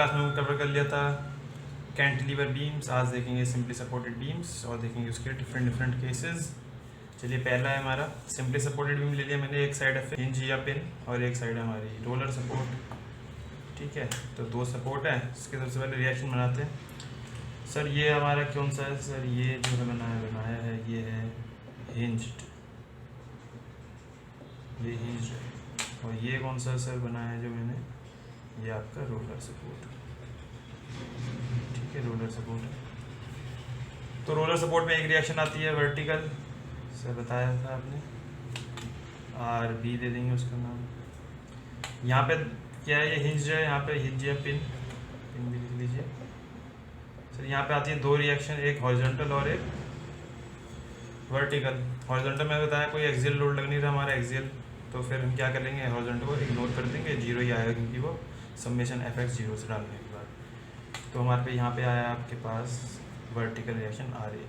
Class में हम cover कर लिया था कैंटिलीवर बीम्स, आज देखेंगे सिंपली सपोर्टेड बीम्स और देखेंगे उसके डिफरेंट केसेस। चलिए पहला है हमारा सिंपली सपोर्टेड बीम ले लिया मैंने, एक साइड है हिंज या पिन और एक साइड है हमारी रोलर सपोर्ट। ठीक है, तो दो सपोर्ट है, इसके सबसे पहले रिएक्शन बनाते हैं। सर ये हमारा कौन सा है सर, ये जो है बनाया है ये है हिंज्ड, ये हिंज्ड है। और ये कौन सा सर बनाया है जो मैंने, ये आपका रोलर सपोर्ट। ठीक है, रोलर सपोर्ट है। तो रोलर सपोर्ट में एक रिएक्शन आती है वर्टिकल, सर बताया था आपने, आर बी दे देंगे उसका नाम। यहाँ पे क्या है, ये हिंज है, यहाँ पे हिंज है पिन, पिन भी लिख लीजिए सर। यहाँ पे आती है दो रिएक्शन, एक हॉरिजॉन्टल और एक वर्टिकल। हॉरिजॉन्टल में बताया कोई एक्सियल लोड लग नहीं रहा हमारा एक्सियल, तो फिर हम क्या करेंगे, हॉरिजॉन्टल को इग्नोर कर देंगे, जीरो ही आएगा क्योंकि वो समेशन एफ एक्स जीरो से डालने के बाद। तो हमारे पे यहाँ पे आया आपके पास वर्टिकल रिएक्शन आ रही है।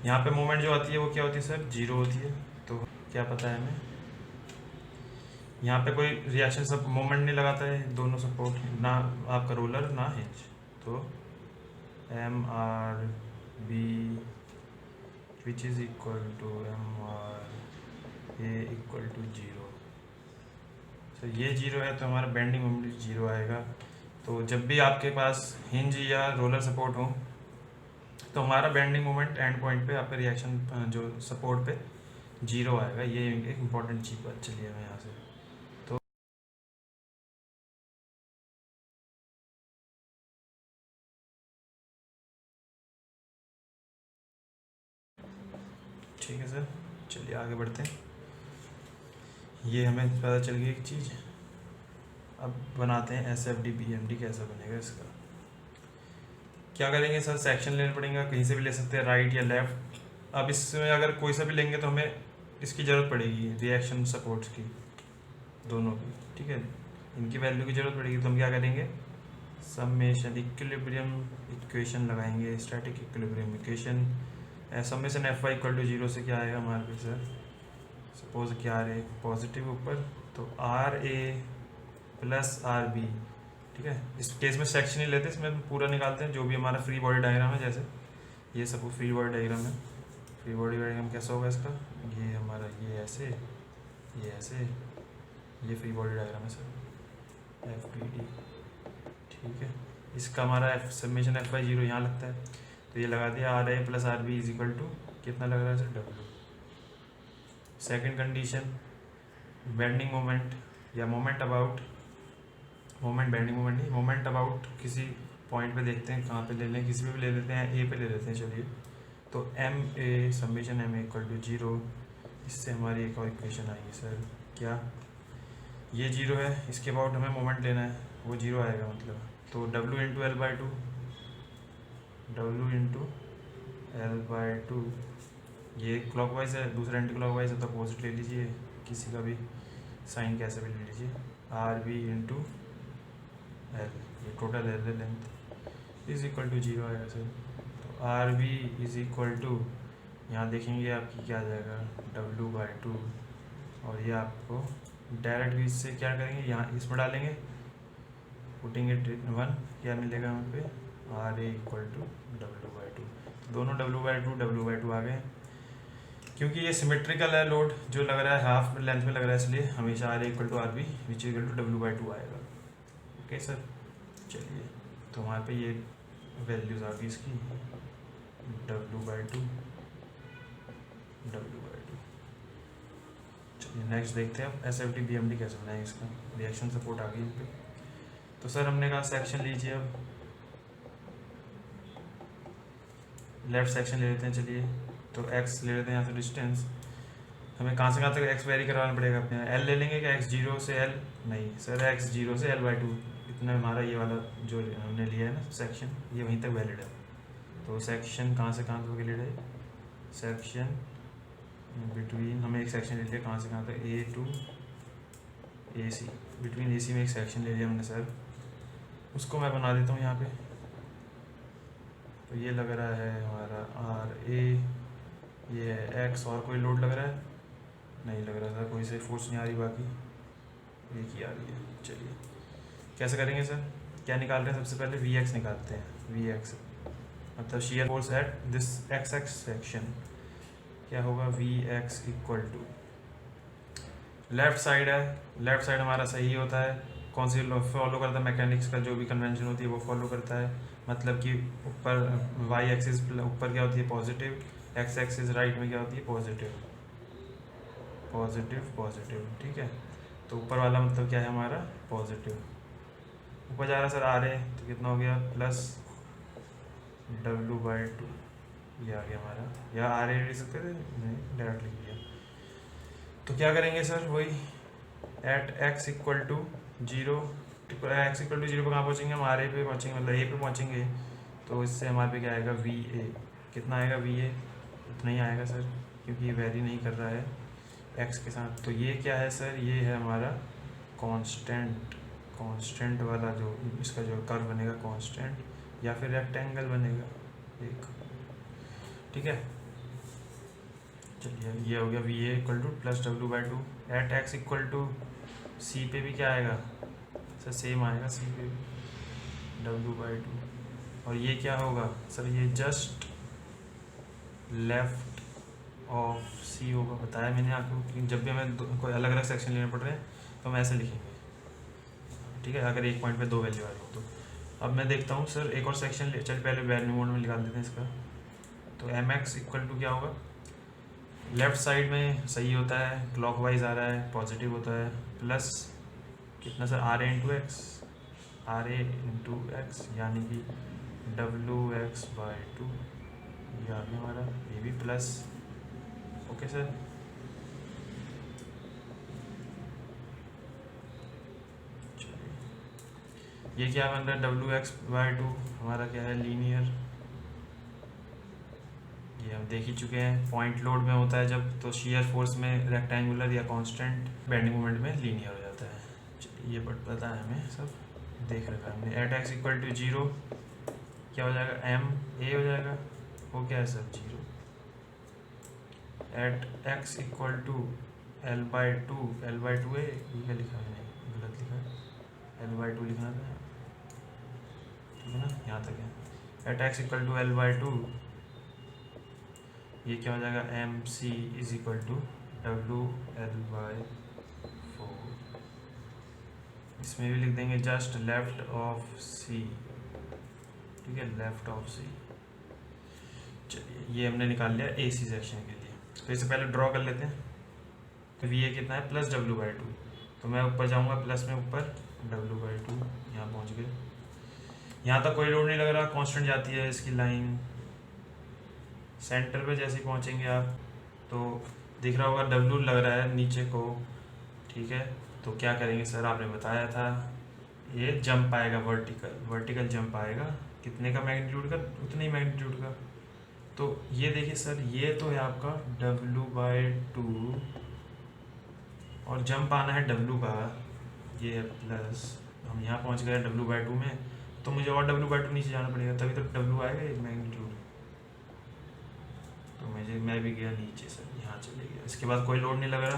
यहाँ पे मोमेंट जो आती है वो क्या होती है सर, जीरो होती है। तो क्या पता है हमें, यहाँ पे कोई रिएक्शन सब मोमेंट नहीं लगाता है, दोनों सपोर्ट ना आपका रोलर ना हिंज। तो M R B which is equal to M R A equal to zero. तो ये जीरो है तो हमारा बेंडिंग मोमेंट जीरो आएगा। तो जब भी आपके पास हिंज या रोलर सपोर्ट हो तो हमारा बेंडिंग मोमेंट एंड पॉइंट पे आपका रिएक्शन जो सपोर्ट पे जीरो आएगा। ये एक इम्पॉर्टेंट चीज़ बात चलिए हमें यहाँ से। तो ठीक है सर, चलिए आगे बढ़ते हैं। ये हमें पता चल गई एक चीज़। अब बनाते हैं S F D B M D, कैसा बनेगा इसका। क्या करेंगे सर, सेक्शन लेना पड़ेगा, कहीं से भी ले सकते हैं, राइट या लेफ़्ट। अब इसमें अगर कोई सा भी लेंगे तो हमें इसकी ज़रूरत पड़ेगी रिएक्शन सपोर्ट्स की, दोनों की। ठीक है, इनकी वैल्यू की ज़रूरत पड़ेगी। तो हम क्या करेंगे, समेशन इक्विलिब्रियम इक्वेशन लगाएंगे, static equilibrium equation. Summation F Y equal to zero से क्या आएगा हमारे पे सर, सपोज क्या आ रहे पॉजिटिव ऊपर, तो R A plus R B. ठीक है, इस केस में सेक्शन ही लेते हैं, इसमें पूरा निकालते हैं जो भी हमारा फ्री बॉडी डायग्राम है। जैसे ये सब फ्री बॉडी डायग्राम है, फ्री बॉडी डायग्राम कैसा होगा इसका, ये हमारा ये ऐसे, ये ऐसे, ये फ्री बॉडी डायग्राम है सर, एफ बी डी। ठीक है, इसका हमारा F summation F by zero यहाँ लगता है, तो ये लगा दिया R A plus R B is equal to कितना लग रहा है sir, W. Second condition, bending moment या moment about, moment bending moment नहीं, मोमेंट अबाउट किसी पॉइंट पे देखते हैं कहाँ पे ले लें, किसी भी ले लेते हैं, ए पे ले लेते हैं चलिए। तो M A summation M A equal to zero, इससे हमारी एक और इक्वेशन आएगी सर, क्या ये जीरो है, इसके अबाउट हमें मोमेंट लेना है, वो जीरो आएगा मतलब। तो W into L by two, W into L by to, ये क्लॉकवाइज है, दूसरा एंटी क्लॉकवाइज है तो अपोजिट ले लीजिए, किसी का भी साइन कैसे भी ले लीजिए। आर बी इंटू एल, ये टोटल एल है length, is equal to zero आएगा सर। तो R B is equal to, यहाँ देखेंगे आपकी क्या आ जाएगा, डब्ल्यू बाई टू, और ये आपको डायरेक्ट भी इससे क्या करेंगे, यहाँ इसमें डालेंगे, पुटिंग इट वन, क्या मिलेगा हमें पे, R A equal to W by two. दोनों डब्ल्यू बाई टू आ गए। क्योंकि ये सिमेट्रिकल है लोड जो लग रहा है हाफ लेंथ में लग रहा है, इसलिए हमेशा R A equal to R B which equal to W by two आएगा। ओके सर, चलिए तो वहाँ पे ये वैल्यूज आ गई इसकी, W by two, W by two. चलिए नेक्स्ट देखते हैं अब S F D B M D कैसे बनाएंगे इसका, रिएक्शन सपोर्ट आ गई इन पर। तो सर हमने कहा सेक्शन लीजिए, अब लेफ्ट सेक्शन ले लेते हैं चलिए। तो एक्स ले लेते हैं यहाँ से डिस्टेंस, हमें कहाँ से कहाँ तक एक्स वेरी करवाना पड़ेगा अपने, एल ले लेंगे क्या, एक्स जीरो से एल, नहीं सर एक्स जीरो से एल बाई टू, इतना हमारा ये वाला जो हमने लिया है ना सेक्शन, ये वहीं तक वैलिड है। तो सेक्शन कहाँ से कहाँ तक वैलिड है, सेक्शन बिटवीन, हमें एक सेक्शन ले लिया कहाँ से कहाँ तक, ए to A C, between A सी में एक सेक्शन ले लिया हमने सर, उसको मैं बना देता हूँ यहाँ पे। तो ये लग रहा है हमारा आर ए, ये है एक्स, और कोई लोड लग रहा है, नहीं लग रहा था, कोई से फोर्स नहीं आ रही, बाकी एक ही आ रही है। चलिए कैसे करेंगे सर, क्या निकाल रहे हैं? सबसे पहले वी एक्स निकालते हैं। वी एक्स मतलब shear force at this X X section क्या होगा? V X equal to left side है, लेफ्ट साइड हमारा सही होता है, कौन सी फॉलो करता है? मैकेनिक्स का जो भी कन्वेंशन होती है वो फॉलो करता है, मतलब कि ऊपर वाई एक्सिस ऊपर क्या होती है? पॉजिटिव, एक्स एक्सिस राइट में क्या होती है? Positive positive positive. ठीक है, तो ऊपर वाला मतलब क्या है हमारा? पॉजिटिव। ऊपर जा रहा सर आ रहे तो कितना हो गया? प्लस W/2 ये आ गया हमारा, या आ रहे लिख सकते थे, नहीं डायरेक्ट लिख दिया। तो क्या करेंगे सर? वही at x equal to 0, X equal to 0 पर कहाँ पहुँचेंगे हम? आर ए पे पहुँचेंगे, मतलब ए पे पहुँचेंगे। तो इससे हमारे पे क्या आएगा? V A. कितना आएगा वी ए? उतना ही आएगा सर, क्योंकि ये वेरी नहीं कर रहा है एक्स के साथ। तो ये क्या है सर? ये है हमारा कांस्टेंट, कांस्टेंट वाला जो इसका जो कर्व बनेगा कांस्टेंट, या फिर रेक्टेंगल बनेगा एक। ठीक है, चलिए ये हो गया V A equal to plus W/2 at X equal to C पे भी क्या आएगा सर? सेम आएगा सी पे भी W/2। और ये क्या होगा सर? ये जस्ट लेफ्ट ऑफ सी होगा। बताया मैंने आपको कि जब भी हमें कोई अलग अलग सेक्शन लेने पड़ रहे हैं तो हम ऐसे लिखेंगे। ठीक है, अगर एक पॉइंट पे दो वैल्यू आ रही हो तो। अब मैं देखता हूँ सर एक और सेक्शन ले, चल पहले वैल्यू मोड में निकाल देते हैं इसका। तो एम एक्स इक्वल टू क्या होगा? लेफ्ट साइड में सही होता है, क्लॉकवाइज आ रहा है, पॉजिटिव होता है, प्लस कितना sir? R A into X, R A into X, यानी कि W/2 ये आ गया हमारा, ये भी प्लस। ओके सर, ये क्या बन रहा है? W/2 हमारा क्या है? लीनियर। ये हम देख ही चुके हैं, पॉइंट लोड में होता है जब, तो शियर फोर्स में रेक्टेंगुलर या कांस्टेंट, बेंडिंग मोमेंट में लीनियर हो जाता है। चलिए ये पता है हमें, सब देख रखा है हमने। एट एक्स इक्वल टू 0 क्या हो जाएगा? एम ए हो जाएगा। वो क्या है sir? 0। At X equal to L/2, L/2 है, ये क्या लिखा है? नहीं गलत लिखा है, L/2 लिखना था। ठीक है ना, यहाँ तक है। At X equal to L/2 ये क्या हो जाएगा? M C is equal to WL/4। इसमें भी लिख देंगे जस्ट लेफ्ट ऑफ सी। ठीक है, लेफ्ट ऑफ सी। चलिए ये हमने निकाल लिया ए सी सेक्शन के लिए। तो इसे पहले ड्रॉ कर लेते हैं। तो वी ए कितना है? Plus W/2। तो मैं ऊपर जाऊंगा प्लस में, ऊपर W/2, यहाँ पहुँच गए। यहाँ तक कोई लोड नहीं लग रहा, कांस्टेंट जाती है इसकी लाइन। सेंटर पे जैसे ही पहुँचेंगे आप तो दिख रहा होगा W लग रहा है नीचे को। ठीक है, तो क्या करेंगे सर? आपने बताया था ये जंप आएगा, वर्टिकल, वर्टिकल जंप आएगा। कितने का? मैग्नीट्यूड का, उतने ही मैग्नीट्यूड का। तो ये देखिए सर, ये तो है आपका W/2 और जंप आना है W का, ये है प्लस। हम यहाँ पहुँच गए W/2 में, तो मुझे और W/2 नीचे जाना पड़ेगा, तभी तो W आएगा ये मैग्नीट्यूड। तो मैं भी गया नीचे सर, यहाँ चले गया। इसके बाद कोई लोड नहीं लग रहा,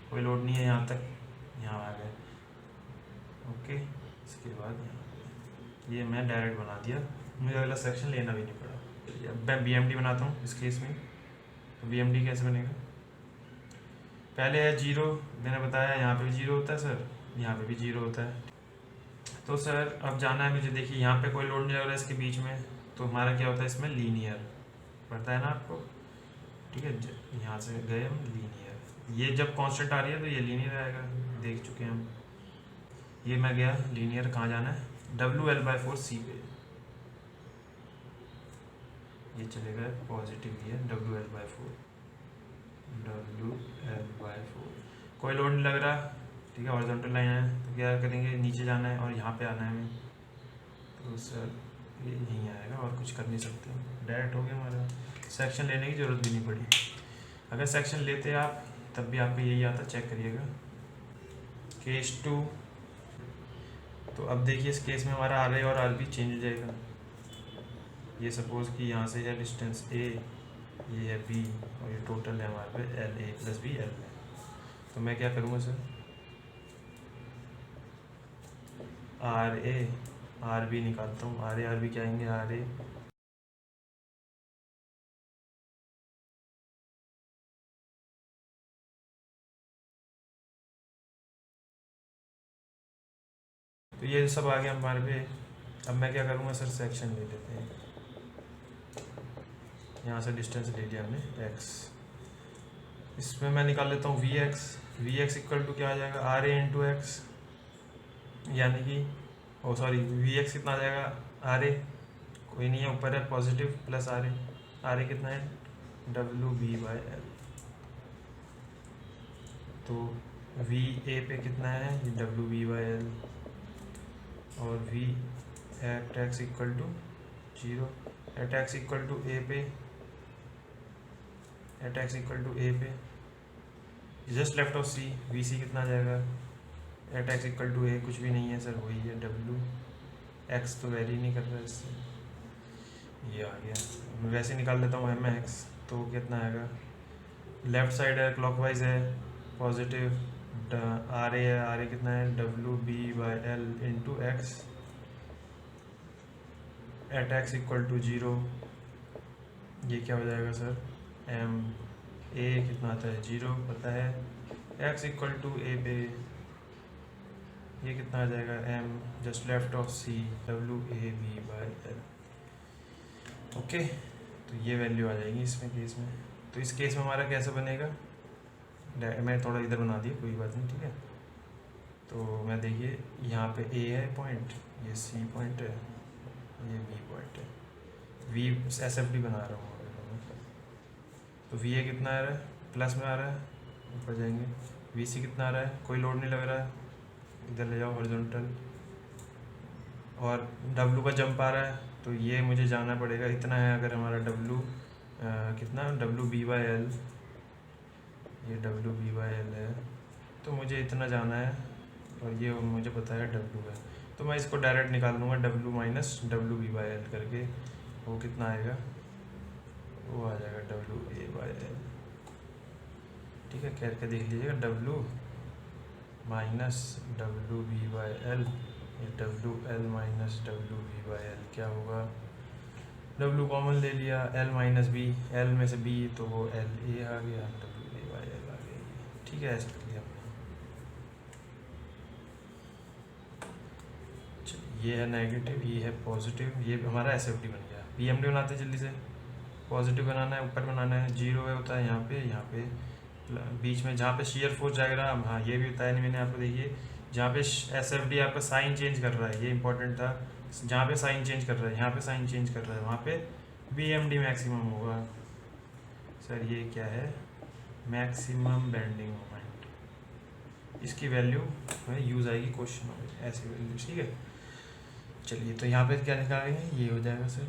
कोई लोड नहीं है यहाँ तक, यहाँ आ गए। ओके, इसके बाद यहाँ ये मैं डायरेक्ट बना दिया, मुझे अगला सेक्शन लेना भी नहीं पड़ा। चलिए अब मैं BMD बनाता हूँ इस केस में। तो BMD कैसे बनेगा? पहले है 0, मैंने बताया यहाँ पे भी 0 होता है सर, यहाँ पे भी 0 होता है। तो सर अब जाना है मुझे, देखिए यहाँ पे कोई लोड नहीं लग रहा है इसके बीच में, तो हमारा क्या होता है इसमें? लीनियर। पता है ना आपको? ठीक है, यहाँ से गए हम लीनियर। ये जब कांस्टेंट आ रही है तो ये लीनियर आएगा, देख चुके हैं हम। ये मैं गया लीनियर, कहाँ जाना है? WL/4 सी पे। ये चले गए पॉजिटिव, ये WL/4, WL/4। कोई लोड नहीं लग रहा, ठीक है, हॉरिजॉन्टल लाइन है। तो क्या करेंगे? नीचे जाना है और यहाँ पे आना है हमें। तो सर ये यहीं आएगा, और कुछ कर नहीं सकते, डायरेक्ट हो गया हमारा। सेक्शन लेने की ज़रूरत भी नहीं पड़ी। अगर सेक्शन लेते आप तब भी आपको यही आता, चेक करिएगा। केस 2। तो अब देखिए इस केस में हमारा RA और RB चेंज हो जाएगा। ये सपोज कि यहाँ से है डिस्टेंस A, ये है B, और ये टोटल है हमारे पे LA + B L। तो मैं क्या करूँगा sir? R A R B निकालता हूँ। आर बी क्या आएंगे, आर ए तो ये सब आ गया हमारे पे। अब मैं क्या करूँगा सर, सेक्शन ले लेते हैं। यहाँ से डिस्टेंस ले लिया हमने x, इसमें मैं निकाल लेता हूँ वी एक्स इक्वल टू क्या आ जाएगा, आर ए इंटू एक्स, यानी कि ओ सॉरी वी एक्स कितना आ जाएगा, आर ए कोई नहीं है ऊपर है पॉजिटिव प्लस आर ए कितना है, डब्ल्यू बी बाई एल। तो वी ए पे कितना है, डब्ल्यू बी बाई एल, और V at X equal to 0, at X equal to A पे, at X equal to A पे just left of C, V C कितना आ जाएगा, at X equal to A कुछ भी नहीं है सर, वही है डब्ल्यू एक्स, तो वेरी नहीं कर रहा है इससे, ये आ गया। मैं वैसे निकाल लेता हूँ एम एक्स, तो कितना आएगा, लेफ्ट साइड है क्लॉकवाइज है पॉजिटिव, आर ए कितना है, W B by L into X, at X equal to 0, ये क्या हो जाएगा सर, एम ए कितना आता है 0 पता है, एक्स इक्वल टू ए पे ये कितना आ जाएगा, M just left of C, W A B by L. Okay, तो ये वैल्यू आ जाएगी इसमें केस में। तो इस केस में हमारा कैसे बनेगा, मैं थोड़ा इधर बना दिया, कोई बात नहीं, ठीक है। तो मैं देखिए यहाँ पे ए है पॉइंट, ये सी पॉइंट है, ये बी पॉइंट है, वी एस एफ डी बना रहा हूँ अगर मैं। तो वी ए कितना आ रहा है, प्लस में आ रहा है, ऊपर जाएंगे, वी सी कितना आ रहा है, कोई लोड नहीं लग रहा है, इधर ले जाओ हॉरिजॉन्टल, और डब्लू का जंप आ रहा है, तो ये मुझे जाना पड़ेगा, इतना है अगर हमारा डब्लू कितना, डब्लू बी बाई एल, ये डब्लू बी बाई एल है, तो मुझे इतना जाना है, और ये मुझे पता है डब्लू है, तो मैं इसको डायरेक्ट निकाल लूँगा, W minus W B by L करके, वो कितना आएगा, वो आ जाएगा डब्लू ए बाई एल, ठीक है, करके देख लीजिएगा, W minus W B by L, ये W L minus W B by L क्या होगा, डब्लू कॉमन ले लिया, एल माइनस बी, एल में से बी तो वो एल ए आ गया, डब्लू ए बाई एल आ गया, ठीक है, ऐसे कर लिया हमने। ये है नेगेटिव, ये है पॉजिटिव, ये हमारा एस एफ डी बन गया। पी एम डी बनाते हैं जल्दी से, पॉजिटिव बनाना है, ऊपर बनाना है, 0 है होता है यहाँ पे बीच में जहाँ पे शेयर फोर्स डायग्राम, हाँ ये भी बताया नहीं मैंने आपको, देखिए जहाँ पे एस एफ डी आपका साइन चेंज कर रहा है, ये इंपॉर्टेंट था, जहाँ पे साइन चेंज कर रहा है, यहाँ पे साइन चेंज कर रहा है, वहाँ पे बी एम डी मैक्सिमम होगा। सर ये क्या है, मैक्सिमम बेंडिंग मोमेंट, इसकी वैल्यू यूज़ आएगी क्वेश्चन में, ऐसी वैल्यू, ठीक है। चलिए तो यहाँ पे क्या निकालेंगे, ये हो जाएगा सर,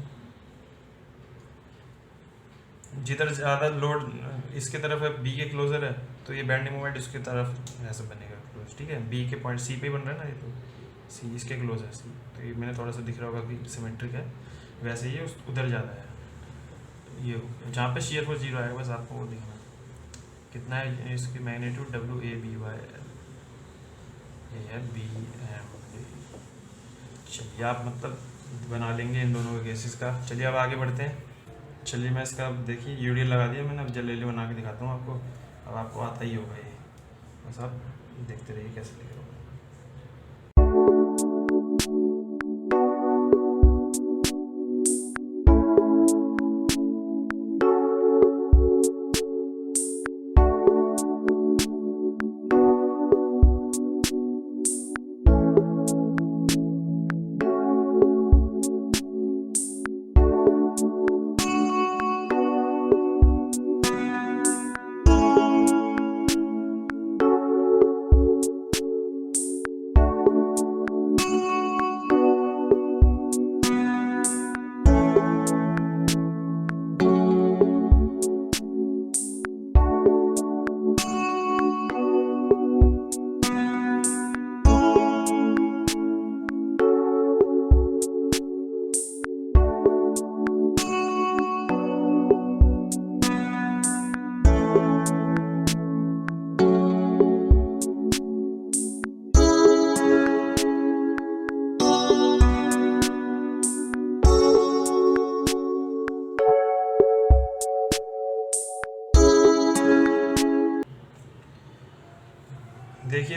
जिधर ज़्यादा लोड इसके तरफ है, बी के क्लोजर है, तो ये बेंडिंग मोमेंट इसके तरफ ऐसा बनेगा क्लोज, ठीक है, बी के पॉइंट सी पे बन रहा है ना, ये तो सी इसके क्लोज है सी, तो ये मैंने थोड़ा सा दिख रहा होगा कि सिमेट्रिक है, वैसे ये उधर ज़्यादा है, ये जहाँ पे शेयर फोर्स 0 आएगा बस आपको वो दिखना कितना है, इसकी magnitude W A B by L, ये है बी एम डी। चलिए आप मतलब बना लेंगे इन दोनों के केसेस का। चलिए अब आगे बढ़ते हैं। चलिए मैं इसका देखिए यूडीएल लगा दिया मैंने, अब जलेली बना के दिखाता हूँ आपको, अब आपको आता ही होगा ये, बस आप देखते रहिए कैसे लिख रहा हूँ।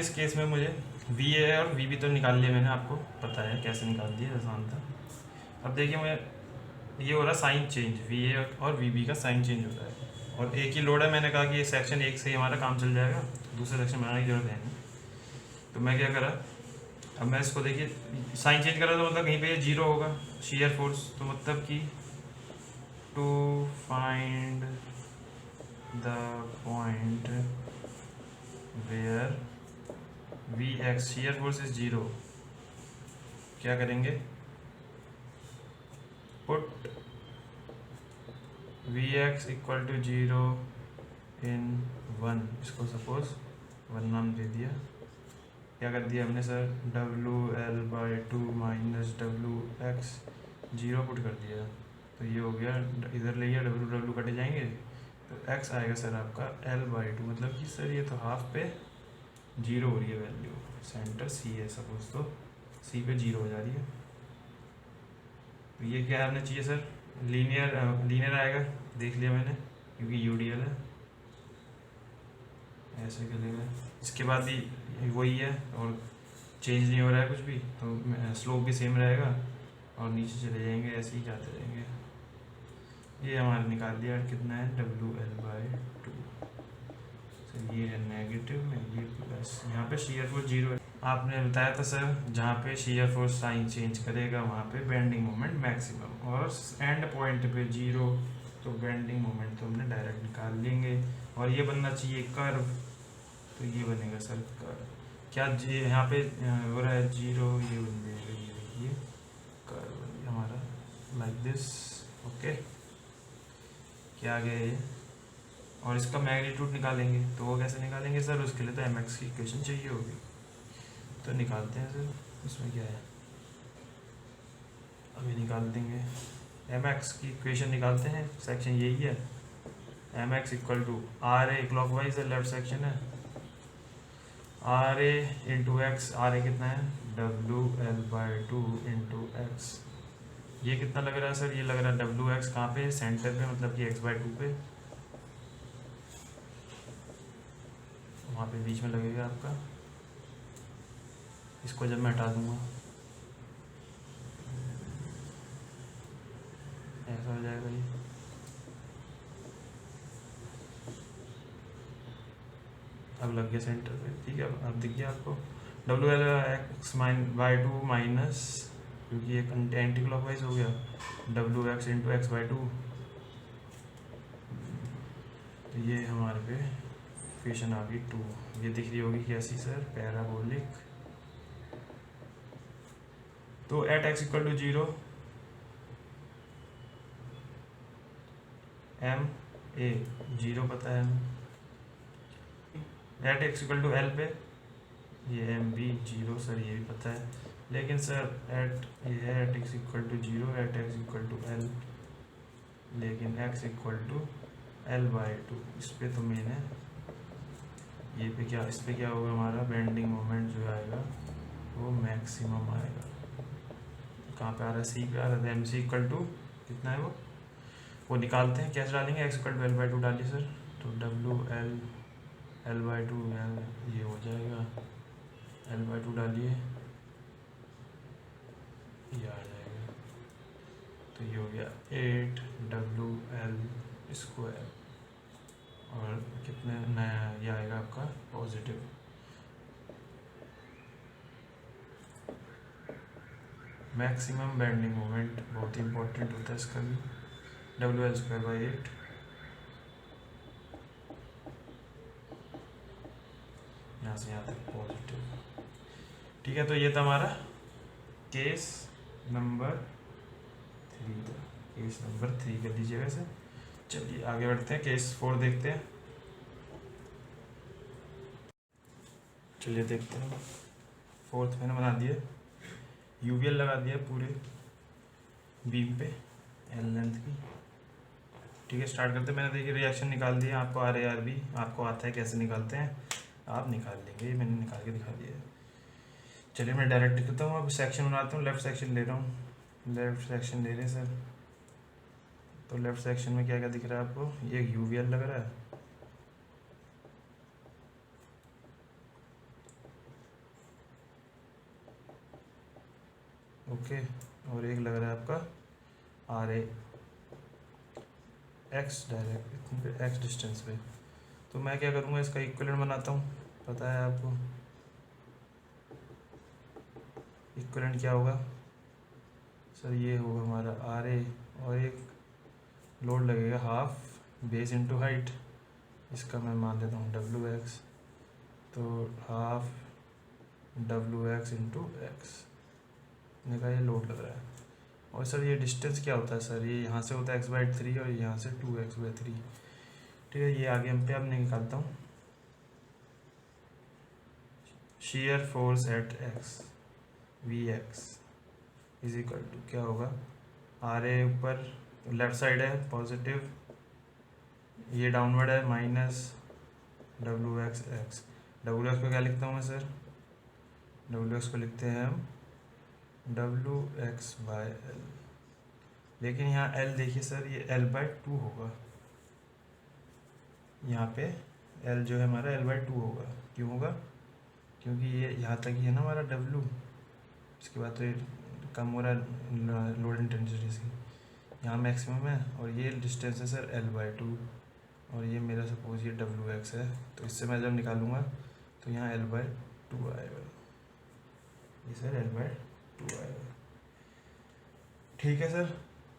इस केस में मुझे वी ए और वी बी तो निकाल लिया मैंने, आपको पता है कैसे निकाल दिया, आसान था। अब देखिए मैं ये हो रहा साइन चेंज, वी ए और वी बी का साइन चेंज हो रहा है, और एक ही लोड है। मैंने कहा कि ये सेक्शन एक से ही हमारा काम चल जाएगा, दूसरे सेक्शन बनाने की जरूरत है नहीं। तो मैं क्या करा, अब मैं इसको देखिए साइन चेंज करा तो मतलब कहीं पे ये जीरो होगा शीयर फोर्स, तो मतलब कि to find the point where V X shear force is zero, क्या करेंगे, put V X equal to zero in one, इसको सपोज वन नाम दे दिया। क्या कर दिया हमने sir, W L by two minus W X zero put कर दिया, तो ये हो गया, इधर ले डब्लू डब्लू कटे जाएंगे, तो एक्स आएगा सर आपका एल बाई टू, मतलब कि सर ये तो हाफ पे जीरो हो रही है वैल्यू, सेंटर सी है सपोज, तो सी पे जीरो हो जा रही है। तो ये क्या हमने चाहिए सर, लीनियर आएगा, देख लिया मैंने क्योंकि यूडीएल है, ऐसे करेगा। इसके बाद भी वही है और चेंज नहीं हो रहा है कुछ भी, तो स्लोप भी सेम रहेगा और नीचे चले जाएंगे, ऐसे ही जाते रहेंगे। ये हमारा निकाल दिया कितना है, W L by to, sir ये है नेगेटिव में, ये प्लस, यहाँ पे शीयर फोर्स जीरो है। आपने बताया था सर जहाँ पे शीयर फोर्स साइन चेंज करेगा वहाँ पे बेंडिंग मोमेंट मैक्सिमम, और एंड पॉइंट पे जीरो, तो बेंडिंग मोमेंट तो हमने डायरेक्ट निकाल लेंगे, और ये बनना चाहिए कर्व, तो ये बनेगा सर कर्व, क्या जी यहाँ पे हो रहा है जीरो, ये बन जाएगा ये कर्व बन गया हमारा लाइक दिस, ओके। क्या आ गया ये, और इसका मैग्नीट्यूड निकालेंगे, तो वो कैसे निकालेंगे सर, उसके लिए तो एम एक्स की इक्वेशन चाहिए होगी, तो निकालते हैं सर, उसमें क्या है अभी निकाल देंगे। एम एक्स की इक्वेशन निकालते हैं, सेक्शन यही है, M X equal to R A clockwise है, लेफ्ट सेक्शन है, R A into X, R A कितना है W L by two into X, ये कितना लग रहा है सर, ये लग रहा है डब्लू एक्स कहाँ पे, सेंटर पे, मतलब कि एक्स बाई टू पे, वहाँ पे बीच में लगेगा आपका, इसको जब मैं हटा दूंगा ऐसा हो जाएगा ये, अब लग गया सेंटर पे, ठीक है। अब दिख गया आपको W L x by two minus, क्योंकि एक एंटी क्लॉकवाइज हो गया, W x into x by two, तो ये हमारे पे इक्वेशन आ गई टू, ये दिख रही होगी कैसी सर, पैराबोलिक। तो at X equal to zero M A zero पता है हमें, at X equal to L पे ये एम बी जीरो, सर ये भी पता है, लेकिन सर एट ये है at X equal to zero, at X equal to L, लेकिन X equal to L by two, इस पे तो मेन है, ये पे क्या, इस पे क्या होगा हमारा बेंडिंग मोमेंट जो आएगा वो मैक्सिमम आएगा, कहाँ पे आ रहा है, सी पे आ रहा है, एम सी इक्वल टू कितना है वो निकालते हैं, कैसे डालेंगे, X equal to L by two डालिए सर, तो W L L by two L, ये हो जाएगा एल बाई टू डालिए, ये आ जाएगा, तो ये हो गया एट डब्लू एल स्क्वायर, और कितने नया ये आएगा आपका पॉजिटिव। मैक्सिमम बेंडिंग मोमेंट बहुत इंपॉर्टेंट होता है इसका भी, W L square by eight, यहाँ से यहाँ तक पॉजिटिव, ठीक है। तो ये था हमारा केस नंबर 3 था, केस नंबर 3 कर लीजिएगा सर। चलिए आगे बढ़ते हैं, केस 4 देखते हैं। चलिए देखते हैं, फोर्थ मैंने बना दिया, यूवीएल लगा दिया पूरे बीम पे एल लेंथ की, ठीक है। स्टार्ट करते हैं, मैंने देखिए रिएक्शन निकाल दिया, आपको आर ए आर बी आपको आता है कैसे निकालते हैं, आप निकाल लेंगे, ये मैंने निकाल के दिखा दिया है। चलिए मैं डायरेक्ट करता हूँ, अब सेक्शन बनाता हूँ, लेफ्ट सेक्शन ले रहा हूँ, लेफ्ट सेक्शन ले रहे हैं सर। तो लेफ्ट सेक्शन में क्या क्या दिख रहा है आपको, ये यूवीएल लग रहा है, ओके, और एक लग रहा है आपका आर ए एक्स डायरेक्ट इतने पे एक्स डिस्टेंस पे। तो मैं क्या करूँगा, इसका इक्विवेलेंट बनाता हूँ। पता है आपको इक्विवेलेंट क्या होगा सर? ये होगा हमारा आर ए और एक लोड लगेगा हाफ बेस इनटू हाइट, इसका मैं मान लेता हूँ डब्ल्यू एक्स। तो half W x into x ने का ये लोड लग रहा है। और सर ये डिस्टेंस क्या होता है सर? ये यहाँ से होता है x/3 और यहाँ से 2x/3। ठीक है, ये आगे हम पे अब निकालता हूँ। Shear force at X V X is equal to क्या होगा, आर ए ऊपर लेफ्ट साइड है पॉजिटिव, ये डाउनवर्ड है minus W X X. W X को क्या लिखता हूँ मैं सर? डब्ल्यू एक्स को लिखते हैं हम डब्ल्यू एक्स बाय एल। लेकिन यहाँ एल देखिए सर, ये L/2 होगा। यहाँ पे एल जो है हमारा L/2 होगा। क्यों होगा? क्योंकि ये यहाँ तक ही है ना हमारा डब्ल्यू, इसके बाद तो ये कम हो रहा है लोड इंटेंसिटी से, यहाँ मैक्सिमम है। और ये डिस्टेंस है सर L/2 और ये मेरा सपोज ये डब्ल्यू एक्स है। तो इससे मैं जब निकालूंगा तो यहाँ L/2 आएगा, ये सर L/2 आएगा। ठीक है सर,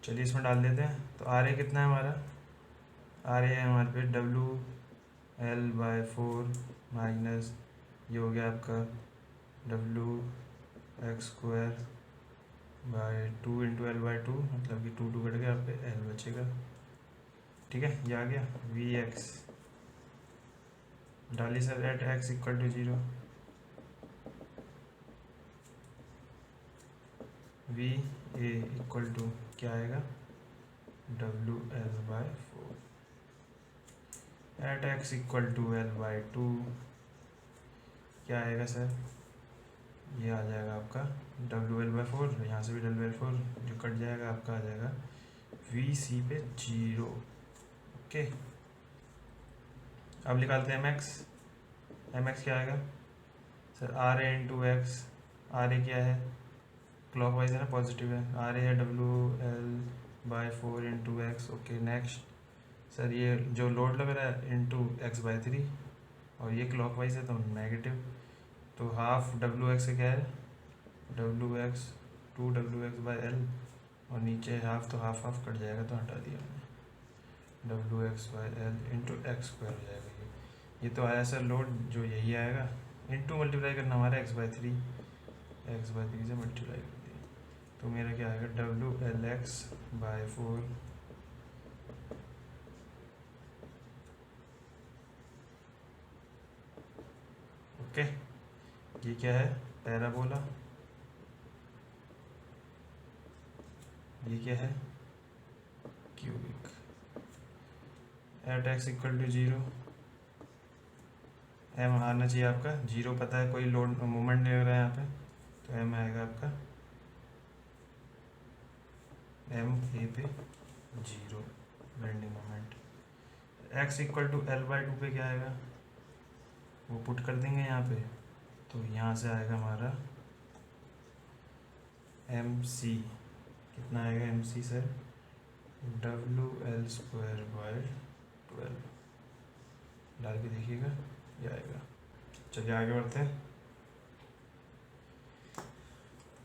चलिए इसमें डाल देते हैं। तो आर ए कितना है हमारा? आर ए है हमारे पे WL/4 माइनस ये हो गया आपका WX²/2 इंटू L/2, मतलब कि 2 कट गया, आप पे L बचेगा। ठीक है, ये आ गया वी एक्स डालिए sir at x equal to 0। V A equal to क्या आएगा, WL/4 eight x equal to L/2 क्या आएगा सर? ये आ जाएगा आपका WL/4, यहाँ से भी WL/4 जो कट जाएगा आपका आ जाएगा VC पे 0। ओके, अब निकालते हैं एम एक्स क्या आएगा sir? R A into X. R A क्या है, क्लॉकवाइज है ना, पॉजिटिव है। आर ए है WL/4 into x. Okay next sir, ये जो लोड लग रहा है इंटू x/3 और ये क्लॉकवाइज है तो नेगेटिव। तो हाफ डब्ल्यू एक्स क्या है, WX 2WX/L और नीचे हाफ, तो हाफ हाफ कट जाएगा तो हटा दिया मैंने, WX/L इंटू x² हो जाएगा। ये तो आया सर लोड, जो यही आएगा इंटू मल्टीप्लाई करना हमारा x/3 से मल्टीप्लाई कर दिया। तो मेरा क्या आएगा WLX/4 ओके। ये क्या है, पैराबोला। ये क्या है, cubic. At x equal to 0, M आना चाहिए आपका 0, पता है कोई लोड मोमेंट नहीं लग रहा है यहाँ पे, तो एम आएगा आपका एम ए पे 0 bending moment. x equal to L/2 पे क्या आएगा, वो पुट कर देंगे यहाँ पे। तो यहाँ से आएगा हमारा एम सी, कितना आएगा एम सी सर? WL²/12 डाल के देखिएगा, ये आएगा। चलिए आगे बढ़ते हैं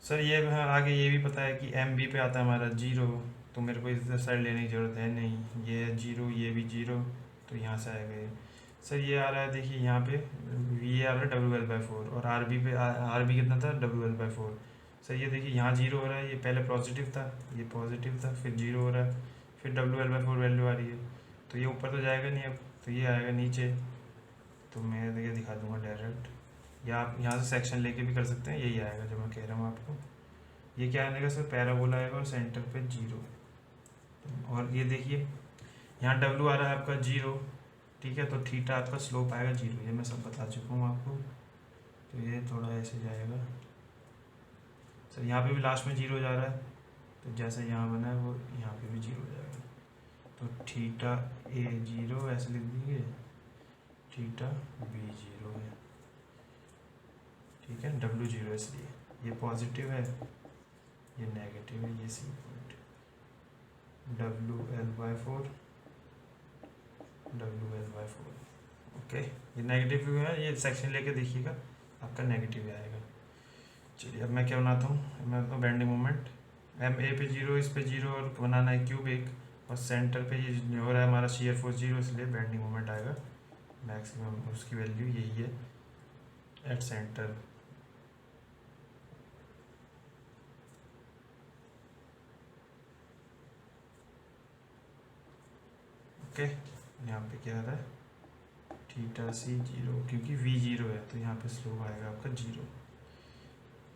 सर। ये आगे ये भी पता है कि एम बी पे आता है हमारा 0, तो मेरे को इधर साइड लेने की ज़रूरत है नहीं। ये है 0, ये भी 0, तो यहाँ से आएगा ये सर। ये आ रहा है देखिए यहाँ पे वी आ रहा है WL/4 और आर बी कितना था, WL/4। सर ये देखिए यहाँ 0 हो रहा है, ये पहले पॉजिटिव था, ये पॉजिटिव था, फिर 0 हो रहा है, फिर WL/4 वैल्यू आ रही है। तो ये ऊपर तो जाएगा नहीं अब, तो ये आएगा नीचे। तो मैं देखिए दिखा दूंगा डायरेक्ट, या आप यहाँ से सेक्शन लेके भी कर सकते हैं, यही आएगा जो मैं कह रहा हूँ आपको। ये क्या आएगा सर, पैराबोला आएगा और सेंटर पे 0। और ये देखिए यहाँ W आ रहा है आपका 0, ठीक है, तो थीटा आपका स्लोप आएगा 0, ये मैं सब बता चुका हूँ आपको। तो ये थोड़ा ऐसे जाएगा सर, यहाँ पे भी लास्ट में 0 जा रहा है, तो जैसे यहाँ बना है वो यहाँ पे भी 0 हो जाएगा। तो थीटा A 0 ऐसे लिख देंगे, थीटा B 0 है, ठीक है, W 0 इसलिए ये पॉजिटिव है ये नेगेटिव है, ये C point WL/4 WL/4। Okay, ये नेगेटिव व्यू है, ये सेक्शन लेके देखिएगा आपका नेगेटिव आएगा। चलिए अब मैं क्या बनाता हूँ, मैं बनाता हूँ बेंडिंग मोमेंट। एम ए पे 0, इस पे 0 और बनाना है क्यूब एक, और सेंटर पे ये हो रहा है हमारा शियर फोर्स 0, इसलिए बेंडिंग मोमेंट आएगा मैक्सिमम, उसकी वैल्यू यही है एट सेंटर। ओके, यहाँ पे क्या आ रहा है थीटा सी 0, क्योंकि V 0 है तो यहाँ पे स्लोप आएगा आपका 0।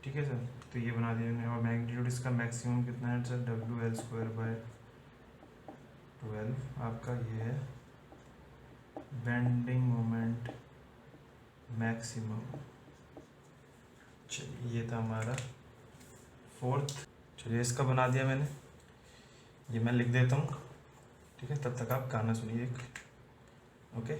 ठीक है सर, तो ये बना दिया मैंने। और मैग्नीट्यूड इसका मैक्सिमम कितना है सर, WL/12 आपका ये है बेंडिंग मोमेंट मैक्सिमम। चलिए ये था हमारा फोर्थ। चलिए इसका बना दिया मैंने, ये मैं लिख देता हूँ। ठीक है, तब तक आप गाना सुनिए एक। ओके,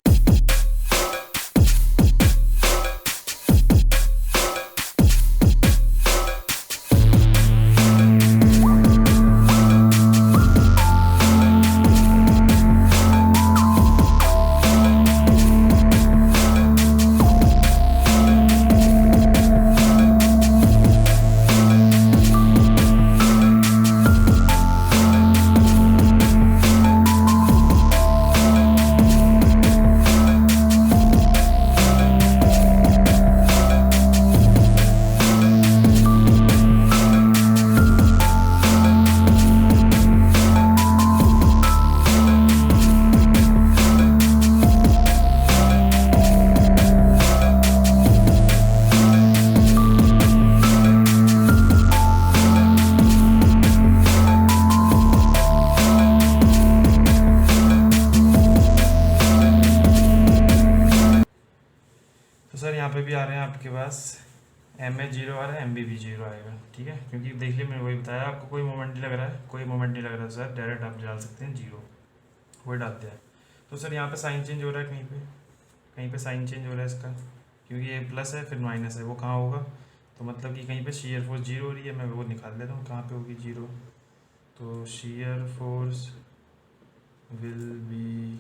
तो सर यहाँ पे भी आ रहे हैं आपके पास MA 0 आ रहा है, MB भी 0 आएगा। ठीक है, क्योंकि देख लिया मैंने, वही बताया आपको, कोई मोमेंट नहीं लग रहा है, कोई मोमेंट नहीं लग रहा है सर, डायरेक्ट आप डाल सकते हैं 0, वही डालते हैं। तो सर यहाँ पे साइन चेंज हो रहा है, कहीं पे साइन चेंज हो रहा है इसका, क्योंकि ये प्लस है फिर माइनस है, वो कहाँ होगा, तो मतलब कि कहीं पे शीयर फोर्स 0 हो रही है, मैं वो निकाल लेता हूँ कहाँ पे होगी 0। तो shear force will be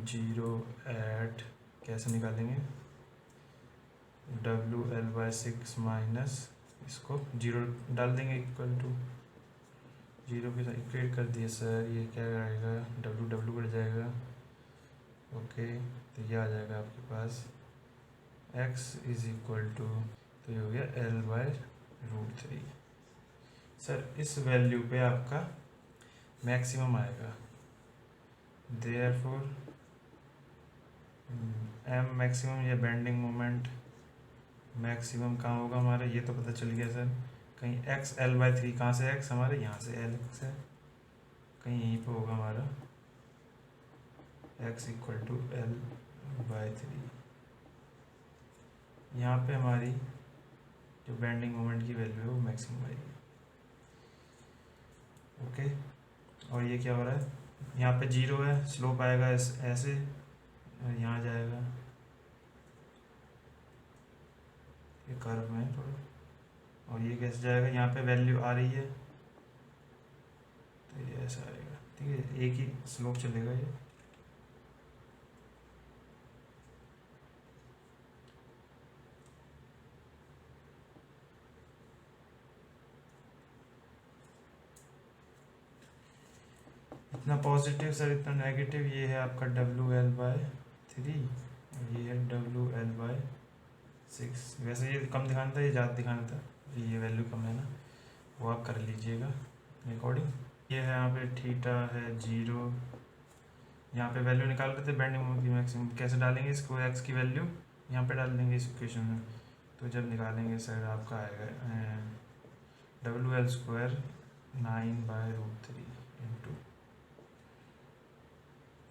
0 at, कैसे निकालेंगे, WL/6 माइनस, इसको 0 डाल देंगे इक्वल टू 0 के साथ इक्वेट कर दिए सर, ये क्या आएगा, W बढ़ जाएगा। ओके, तो ये आ जाएगा आपके पास x इज इक्वल टू, तो ये हो गया L/√3। सर इस वैल्यू पे आपका मैक्सिमम आएगा, देयरफॉर M मैक्सिमम, या बेंडिंग मोमेंट मैक्सिमम कहाँ होगा हमारा, ये तो पता चल गया सर, कहीं x L/3, कहाँ से x, हमारे यहाँ से L है, कहीं यहीं पे होगा हमारा x इक्वल टू L/3। यहाँ पे हमारी जो बेंडिंग मोमेंट की वैल्यू है वो मैक्सिमम आएगी। ओके, और ये क्या हो रहा है, यहाँ पे 0 है, स्लोप आएगा ऐसे, और यहाँ जाएगा, ये कर्व में थोड़ा, और ये कैसे जाएगा, यहाँ पे वैल्यू आ रही है तो ये ऐसा आएगा। ठीक है, एक ही स्लोप चलेगा ये। इतना पॉजिटिव सर, इतना नेगेटिव, ये है आपका WL/3 और ये है WL/6। वैसे ये कम दिखाना था, ये ज़्यादा दिखाना था, ये वैल्यू कम है ना, वो आप कर लीजिएगा अकॉर्डिंग। ये है यहाँ पे थीटा है 0, यहाँ पे वैल्यू निकाल रहे थे बेंडिंग मोमेंट की मैक्सिमम, कैसे डालेंगे इसको, x की वैल्यू यहाँ पे डाल देंगे इस इक्वेशन में, तो जब निकालेंगे सर आपका आएगा WL² 9/√3 इंटू,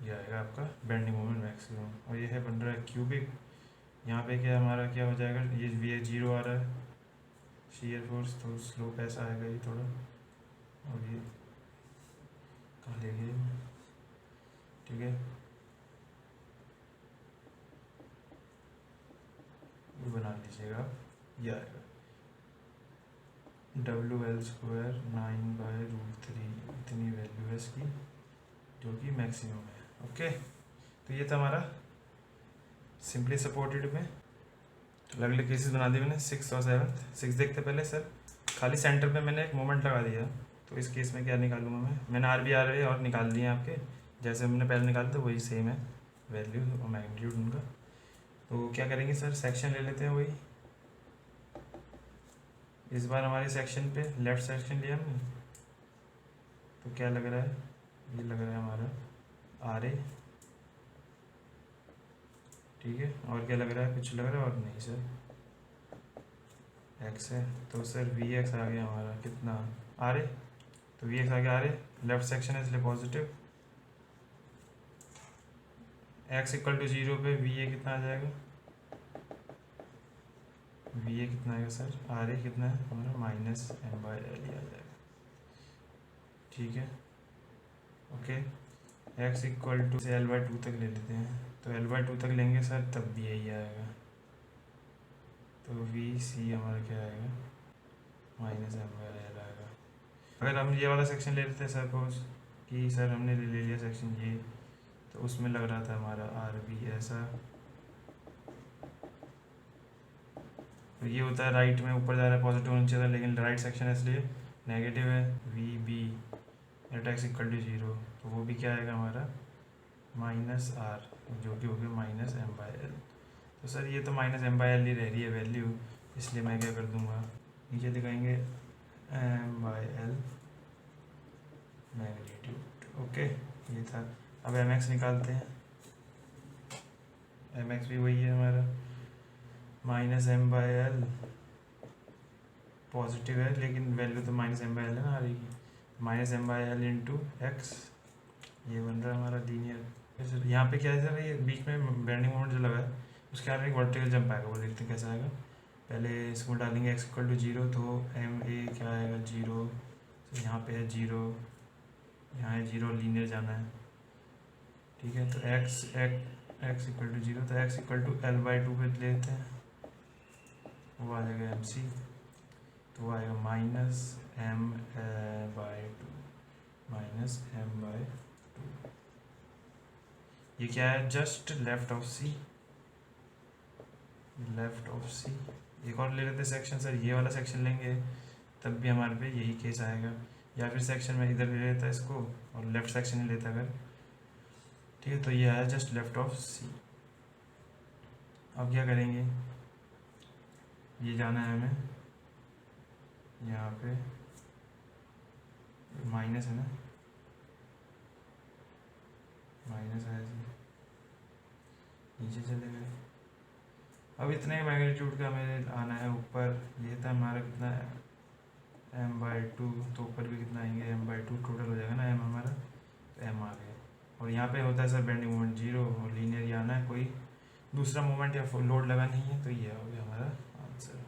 ये आएगा आपका बेंडिंग मोमेंट मैक्सिमम। और ये है बन रहा है क्यूबिक, यहाँ पे क्या हमारा क्या हो जाएगा, ये 0 आ रहा है शीयर फोर्स, तो स्लोप ऐसा आएगा ये थोड़ा, और ये कहाँ ले गए, ठीक है, ये बना लीजिएगा आप, ये आएगा। WL² 9/√3 इतनी वैल्यू है इसकी, जो कि मैक्सिमम है। ओके, तो ये था हमारा सिंपली सपोर्टेड में। तो अलग अलग केसेस बना दिए मैंने, 6 और 7। 6 देखते पहले सर, खाली सेंटर पे मैंने एक मोमेंट लगा दिया, तो इस केस में क्या निकालूंगा मैंने RB और निकाल दिए आपके, जैसे हमने पहले निकाले थे वही सेम है वैल्यू और मैग्नीट्यूड उनका। तो क्या करेंगे सर, सेक्शन ले लेते हैं वही। इस बार हमारे सेक्शन पे लेफ्ट सेक्शन लिया हमने, तो क्या लग रहा है, ये लग रहा है हमारा RA। ठीक है, और क्या लग रहा है, कुछ लग रहा है और नहीं सर, X है, तो सर VX आ गया हमारा कितना, RA। तो VX आ गया RA, लेफ्ट सेक्शन है इसलिए पॉजिटिव। X = 0 पे VA कितना आ जाएगा, VA कितना आएगा सर, RA कितना है हमारा -M/L ही आ जाएगा। ठीक है, ओके। X = से L/2 तक ले लेते हैं, तो L/2 तक लेंगे सर तब भी यही आएगा, तो VC हमारा क्या आएगा, -M/L आएगा। अगर हम ये वाला सेक्शन ले लेते हैं, सपोज कि सर हमने ले लिया सेक्शन ये, तो उसमें लग रहा था हमारा RB ऐसा, तो ये होता है राइट में ऊपर जा रहा है, पॉजिटिव होना चाहिए था, लेकिन राइट सेक्शन है इसलिए नेगेटिव है। VB X = 0, तो वो भी क्या आएगा हमारा -R, जो कि हो गया -M/L। तो सर ये तो -M/L ही रह रही है वैल्यू, इसलिए मैं क्या कर दूंगा, नीचे दिखाएंगे M/L मैग्नीट्यूड। ओके, ये था। अब MX निकालते हैं, MX भी वही है हमारा -M/L, पॉजिटिव है लेकिन वैल्यू तो -M/L है ना आ रही की, -M/L × X, ये बन रहा है हमारा लीनियर। यहाँ पे क्या है सर, ये बीच में बेंडिंग मोमेंट जो लगा है उसके आगे एक वर्टिकल जंप आएगा, वो देखते हैं कैसा आएगा। पहले इसको डालेंगे X = 0, तो MA क्या आएगा 0, तो यहाँ पे है 0, यहाँ है 0, लीनियर जाना है। ठीक है, तो X = 0, तो X = L/2 पे लेते हैं, वो आ जाएगा MC, तो वो आएगा -M/2 ये क्या है, जस्ट लेफ्ट ऑफ C। एक और ले लेते सेक्शन सर, ये वाला सेक्शन लेंगे तब भी हमारे पे यही केस आएगा, या फिर सेक्शन में इधर ले लेता है इसको और लेफ्ट सेक्शन ही लेता अगर। ठीक है, तो ये आया जस्ट लेफ्ट ऑफ C। अब क्या करेंगे, ये जाना है हमें यहाँ पे, माइनस है ना, माइनस है, नीचे चले गए। अब इतने मैग्नीट्यूड का हमें आना है ऊपर, ये था हमारा कितना M/2, तो ऊपर भी कितना आएंगे M/2 टोटल हो जाएगा ना, M हमारा, तो M आ गया। और यहाँ पे होता है सर बेंडिंग मोमेंट 0, और लीनियर ही आना है, कोई दूसरा मोमेंट या लोड लगा नहीं है, तो ये हो गया हमारा आंसर।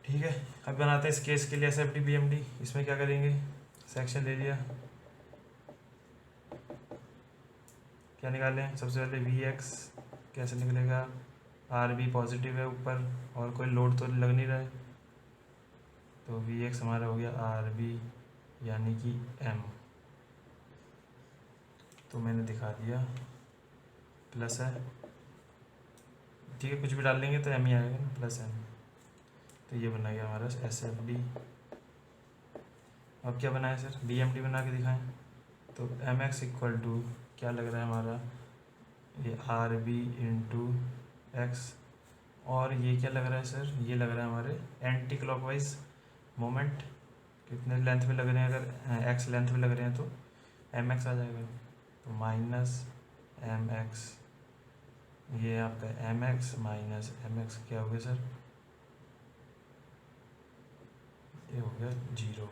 ठीक है, अब बनाते हैं इस केस के लिए SFD BMD। इसमें क्या करेंगे, सेक्शन ले लिया, क्या निकालें, सबसे पहले VX कैसे निकलेगा, RB पॉजिटिव है ऊपर और कोई लोड तो लग नहीं रहा है, तो VX हमारा हो गया RB यानी कि M, तो मैंने दिखा दिया प्लस है। ठीक है, कुछ भी डाल लेंगे तो M ही आएगा ना, +M, तो ये बना गया हमारा SFD। अब क्या बनाए सर, BMD बना के दिखाएं, तो MX = क्या लग रहा है हमारा, ये RB × X, और ये क्या लग रहा है सर, ये लग रहा है हमारे एंटी क्लॉकवाइज मोमेंट, कितने लेंथ में लग रहे हैं, अगर X लेंथ में लग रहे हैं तो MX आ जाएगा, तो -MX, ये आपका MX -MX क्या हो गया सर, ये हो गया 0,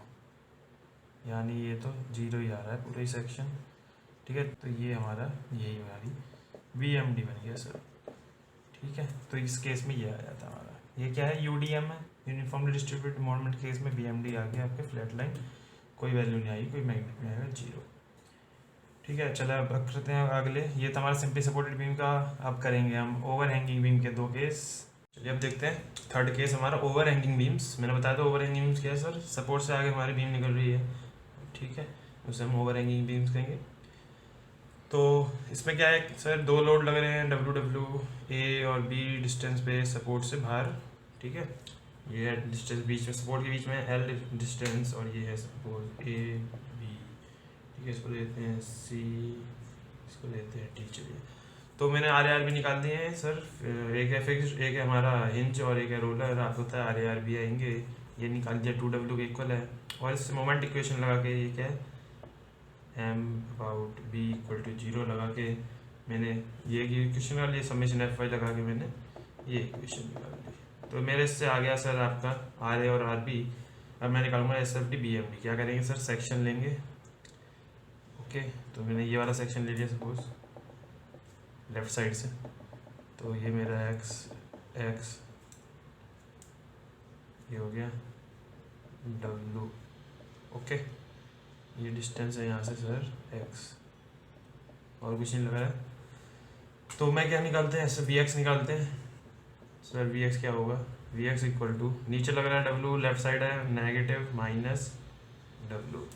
यानी ये तो 0 ही आ रहा है पूरा ही सेक्शन। ठीक है, तो ये हमारा यही हमारी BMD बन गया सर। ठीक है, तो इस केस में ये आया था हमारा, ये क्या है, UDM है, यूनिफॉर्मली डिस्ट्रीब्यूटेड मोमेंट केस में BMD आ गया आपके फ्लैट लाइन, कोई वैल्यू नहीं आई, कोई मैग्नीट्यूड नहीं आएगा, 0। ठीक है, चलो अब करते हैं अगले। ये तो हमारा सिंपली सपोर्टेड बीम का, अब करेंगे हम ओवर हैंगिंग बीम के 2 केस। चलिए अब देखते हैं थर्ड केस हमारा ओवर हैंगिंग बीम्स। मैंने बताया था ओवर हैंगिंग बीम्स क्या है सर, सपोर्ट से आगे हमारी बीम निकल रही है, ठीक है, उसे हम ओवर हैंगिंग बीम्स कहेंगे। तो इसमें क्या है सर, दो लोड लग रहे हैं डब्ल्यू ए और बी डिस्टेंस पे सपोर्ट से बाहर, ठीक है, ये है डिस्टेंस बीच में, सपोर्ट के बीच में एल डिस्टेंस, और ये है सपोर्ट ए बी, ठीक है, इसको लेते हैं सी, इसको लेते हैं टी। चलिए तो मैंने आर ए आर बी निकाल दिए हैं सर, एक है फिक्स, एक है हमारा हिंज और एक है रोलर। आपको पता है आर ए आर बी आएंगे, ये निकाल दिया 2W के इक्वल है, और इससे मोमेंट इक्वेशन लगा के ये क्या है M about B equal to 0 लगा के मैंने ये इक्वेशन निकाल ली, समेशन एफ वाई लगा के मैंने ये इक्वेशन निकाल ली। तो मेरे इससे आ गया सर आपका आर ए और आर बी। अब मैं निकालूंगा S F D B M D. क्या करेंगे सर, सेक्शन लेंगे, ओके, तो मैंने ये वाला सेक्शन ले लिया सपोज लेफ्ट साइड से, तो ये मेरा एक्स एक्स ये हो गया डब्लू, ओके, ये डिस्टेंस है यहाँ से सर एक्स, और कुछ नहीं लगा है। तो मैं क्या निकालते हैं, वी एक्स निकालते हैं सर। वी एक्स क्या होगा, वी एक्स इक्वल टू, नीचे लग रहा है डब्लू, लेफ्ट साइड है negative minus W,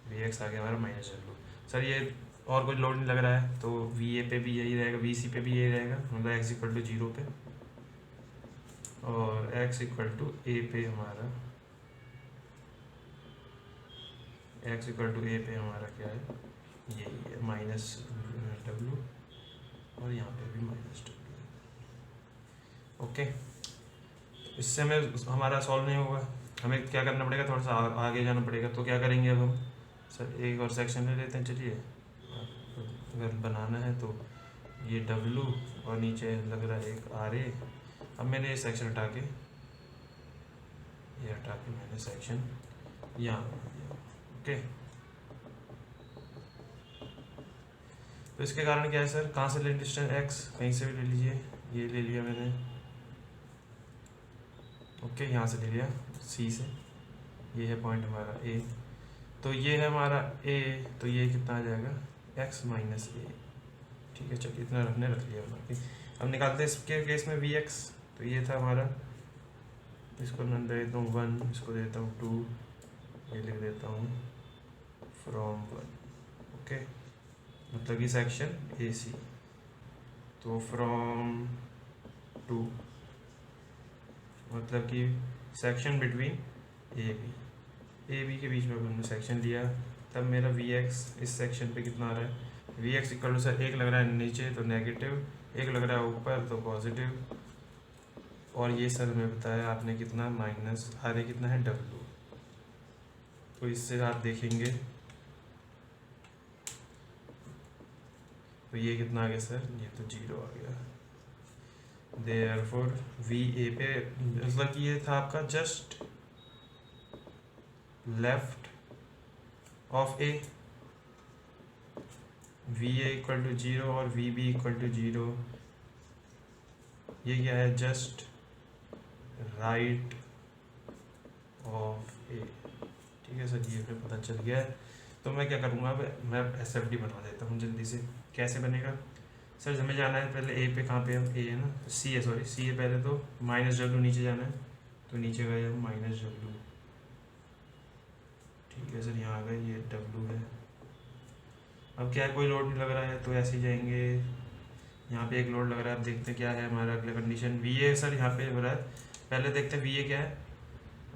V X आ गया हमारा माइनस डब्लू। सर ये और कोई लोड नहीं लग रहा है, तो वी ए पे भी यही रहेगा, वी सी पे भी यही रहेगा, मतलब एक्स इक्वल टू 0 पे, और एक्स इक्वल टू ए पे हमारा, एक्स इक्वल टू ए पे हमारा क्या है, यही है माइनस डब्लू, और यहाँ पे भी माइनस डब्लू, ओके। इससे हमें हमारा सॉल्व नहीं होगा, हमें क्या करना पड़ेगा, थोड़ा सा आगे जाना पड़ेगा। तो क्या करेंगे अब हम सर, एक और सेक्शन ले लेते हैं। चलिए अगर बनाना है तो ये डब्लू और नीचे लग रहा है एक आर ए। अब मैंने ये सेक्शन हटा के, ये हटा के मैंने सेक्शन यहाँ बना दिया, ओके। तो इसके कारण क्या है सर, कहाँ से ले डिस्टेंस एक्स, कहीं से भी ले लीजिए, ये ले लिया मैंने, ओके, यहाँ से ले लिया सी से, ये है पॉइंट हमारा ए, तो ये है हमारा ए, तो ये कितना आ जाएगा एक्स माइनस ए, ठीक है। चलिए इतना रखने रख लिया बना के। अब निकालते हैं इसके केस में वी एक्स, तो ये था हमारा, इसको मैं दे देता हूँ 1, इसको दे देता हूँ 2, ये लिख देता हूँ फ्रॉम 1, ओके, मतलब कि सेक्शन ए सी, तो फ्रॉम 2 मतलब कि सेक्शन बिटवीन ए बी के बीच में हमने सेक्शन लिया, तब मेरा वी एक्स इस सेक्शन पे कितना आ रहा है, V X equal to sir, एक लग रहा है नीचे तो नेगेटिव, एक लग रहा है ऊपर तो पॉजिटिव, और ये सर हमें बताया आपने कितना माइनस आर ए कितना है डब्लू। तो इससे आप देखेंगे तो ये कितना आ गया सर, ये तो 0 आ गया। देयरफॉर वी ए पे, मतलब कि ये था आपका just left of A, V A equal to 0 और वी बी इक्वल टू 0, ये क्या है, जस्ट राइट ऑफ ए, ठीक है सर, ये फिर पता चल गया है। तो मैं क्या करूँगा, अब मैं एस एफ डी बना देता हूँ जल्दी से। कैसे बनेगा सर, हमें जाना है पहले ए पे, कहाँ पे है, ए है ना, सी है, सॉरी सी है पहले, तो माइनस डब्लू नीचे जाना है, तो नीचे गए हम माइनस डब्लू, ठीक है सर, यहाँ आ गए, ये डब्लू है। अब क्या है, कोई लोड नहीं लग रहा है, तो ऐसे ही जाएंगे, यहाँ पे एक लोड लग रहा है। अब देखते हैं क्या है हमारा अगला कंडीशन, वी ए सर यहाँ पे हो रहा है, पहले देखते हैं वी ए क्या है,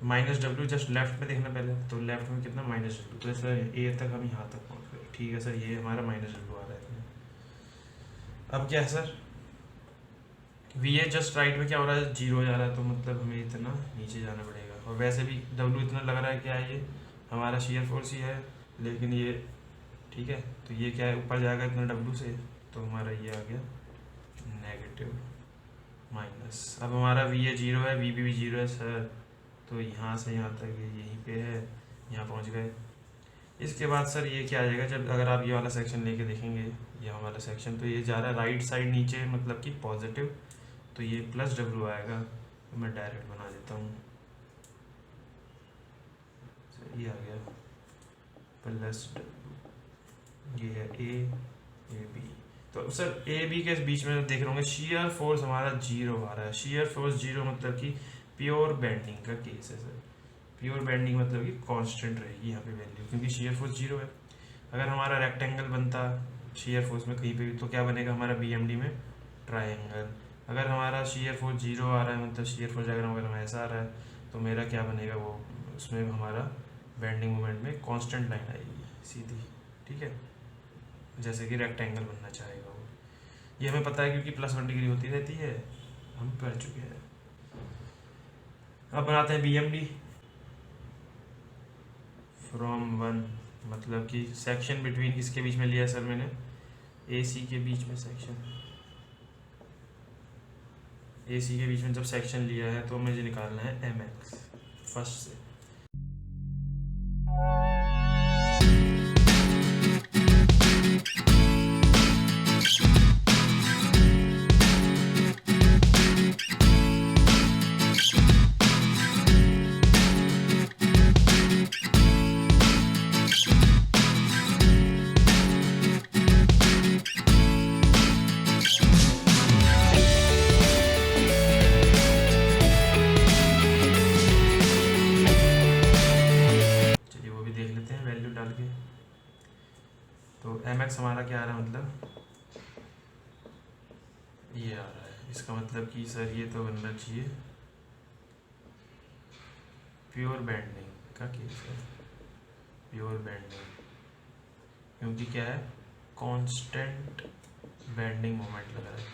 माइनस डब्लू, जस्ट लेफ्ट में देखना पहले, तो लेफ्ट में कितना माइनस डब्लू, तो सर ए तक हम यहाँ तक पहुँच गए, ठीक है सर, ये हमारा माइनस डब्लू आ रहा है। अब क्या है sir, V A just right में क्या हो रहा है, 0 जा रहा है, तो मतलब हमें इतना नीचे जाना पड़ेगा, और वैसे भी डब्लू इतना लग रहा है, क्या है ये हमारा शियर फोर्स ही है, लेकिन ये ठीक है, तो ये क्या है ऊपर जाएगा इतना डब्लू से, तो हमारा ये आ गया नेगेटिव माइनस। अब हमारा वी ए 0 है, वी बी भी 0 है सर, तो यहाँ से यहाँ तक ये यहीं पे है, यहाँ पहुँच गए। इसके बाद सर ये क्या आ जाएगा, जब अगर आप ये वाला सेक्शन लेके देखेंगे, ये हमारा सेक्शन, तो ये जा रहा है राइट साइड नीचे, मतलब कि पॉजिटिव, तो ये प्लस डब्लू आएगा, तो मैं डायरेक्ट बना देता हूँ, ये आ गया प्लस डब्लू, ये है ए बी। तो सर ए बी के बीच में देख रहे होंगे शीयर फोर्स हमारा 0 आ रहा है। शीयर फोर्स 0 मतलब कि प्योर बेंडिंग का केस है सर। प्योर बेंडिंग मतलब कि कांस्टेंट रहेगी यहाँ पे वैल्यू, क्योंकि शीयर फोर्स 0 है। अगर हमारा रेक्टेंगल बनता शीयर फोर्स में कहीं पे भी, तो क्या बनेगा हमारा बीएमडी में ट्रायंगल। अगर हमारा शीयर फोर्स 0 आ रहा है, मतलब शीयर फोर्स अगर हमारा ऐसा आ रहा है, तो मेरा क्या बनेगा वो, उसमें हमारा बेंडिंग मोमेंट में कांस्टेंट लाइन आएगी सीधी, ठीक है, जैसे कि रेक्टेंगल बनना चाहेगा वो। ये हमें पता है क्योंकि +1 डिग्री होती रहती है, हम पढ़ चुके हैं। अब बनाते हैं बीएमडी फ्रॉम 1, मतलब कि सेक्शन बिटवीन किसके बीच में लिया सर मैंने, ए सी के बीच में सेक्शन। ए सी के बीच में जब सेक्शन लिया है तो मुझे निकालना है एम एक्स फर्स्ट से। तो एम एक्स हमारा क्या आ रहा है, मतलब ये आ रहा है। इसका मतलब कि सर ये तो बनना चाहिए प्योर बेंडिंग का केस है, प्योर बेंडिंग, क्योंकि क्या है कांस्टेंट बेंडिंग मोमेंट लगा है,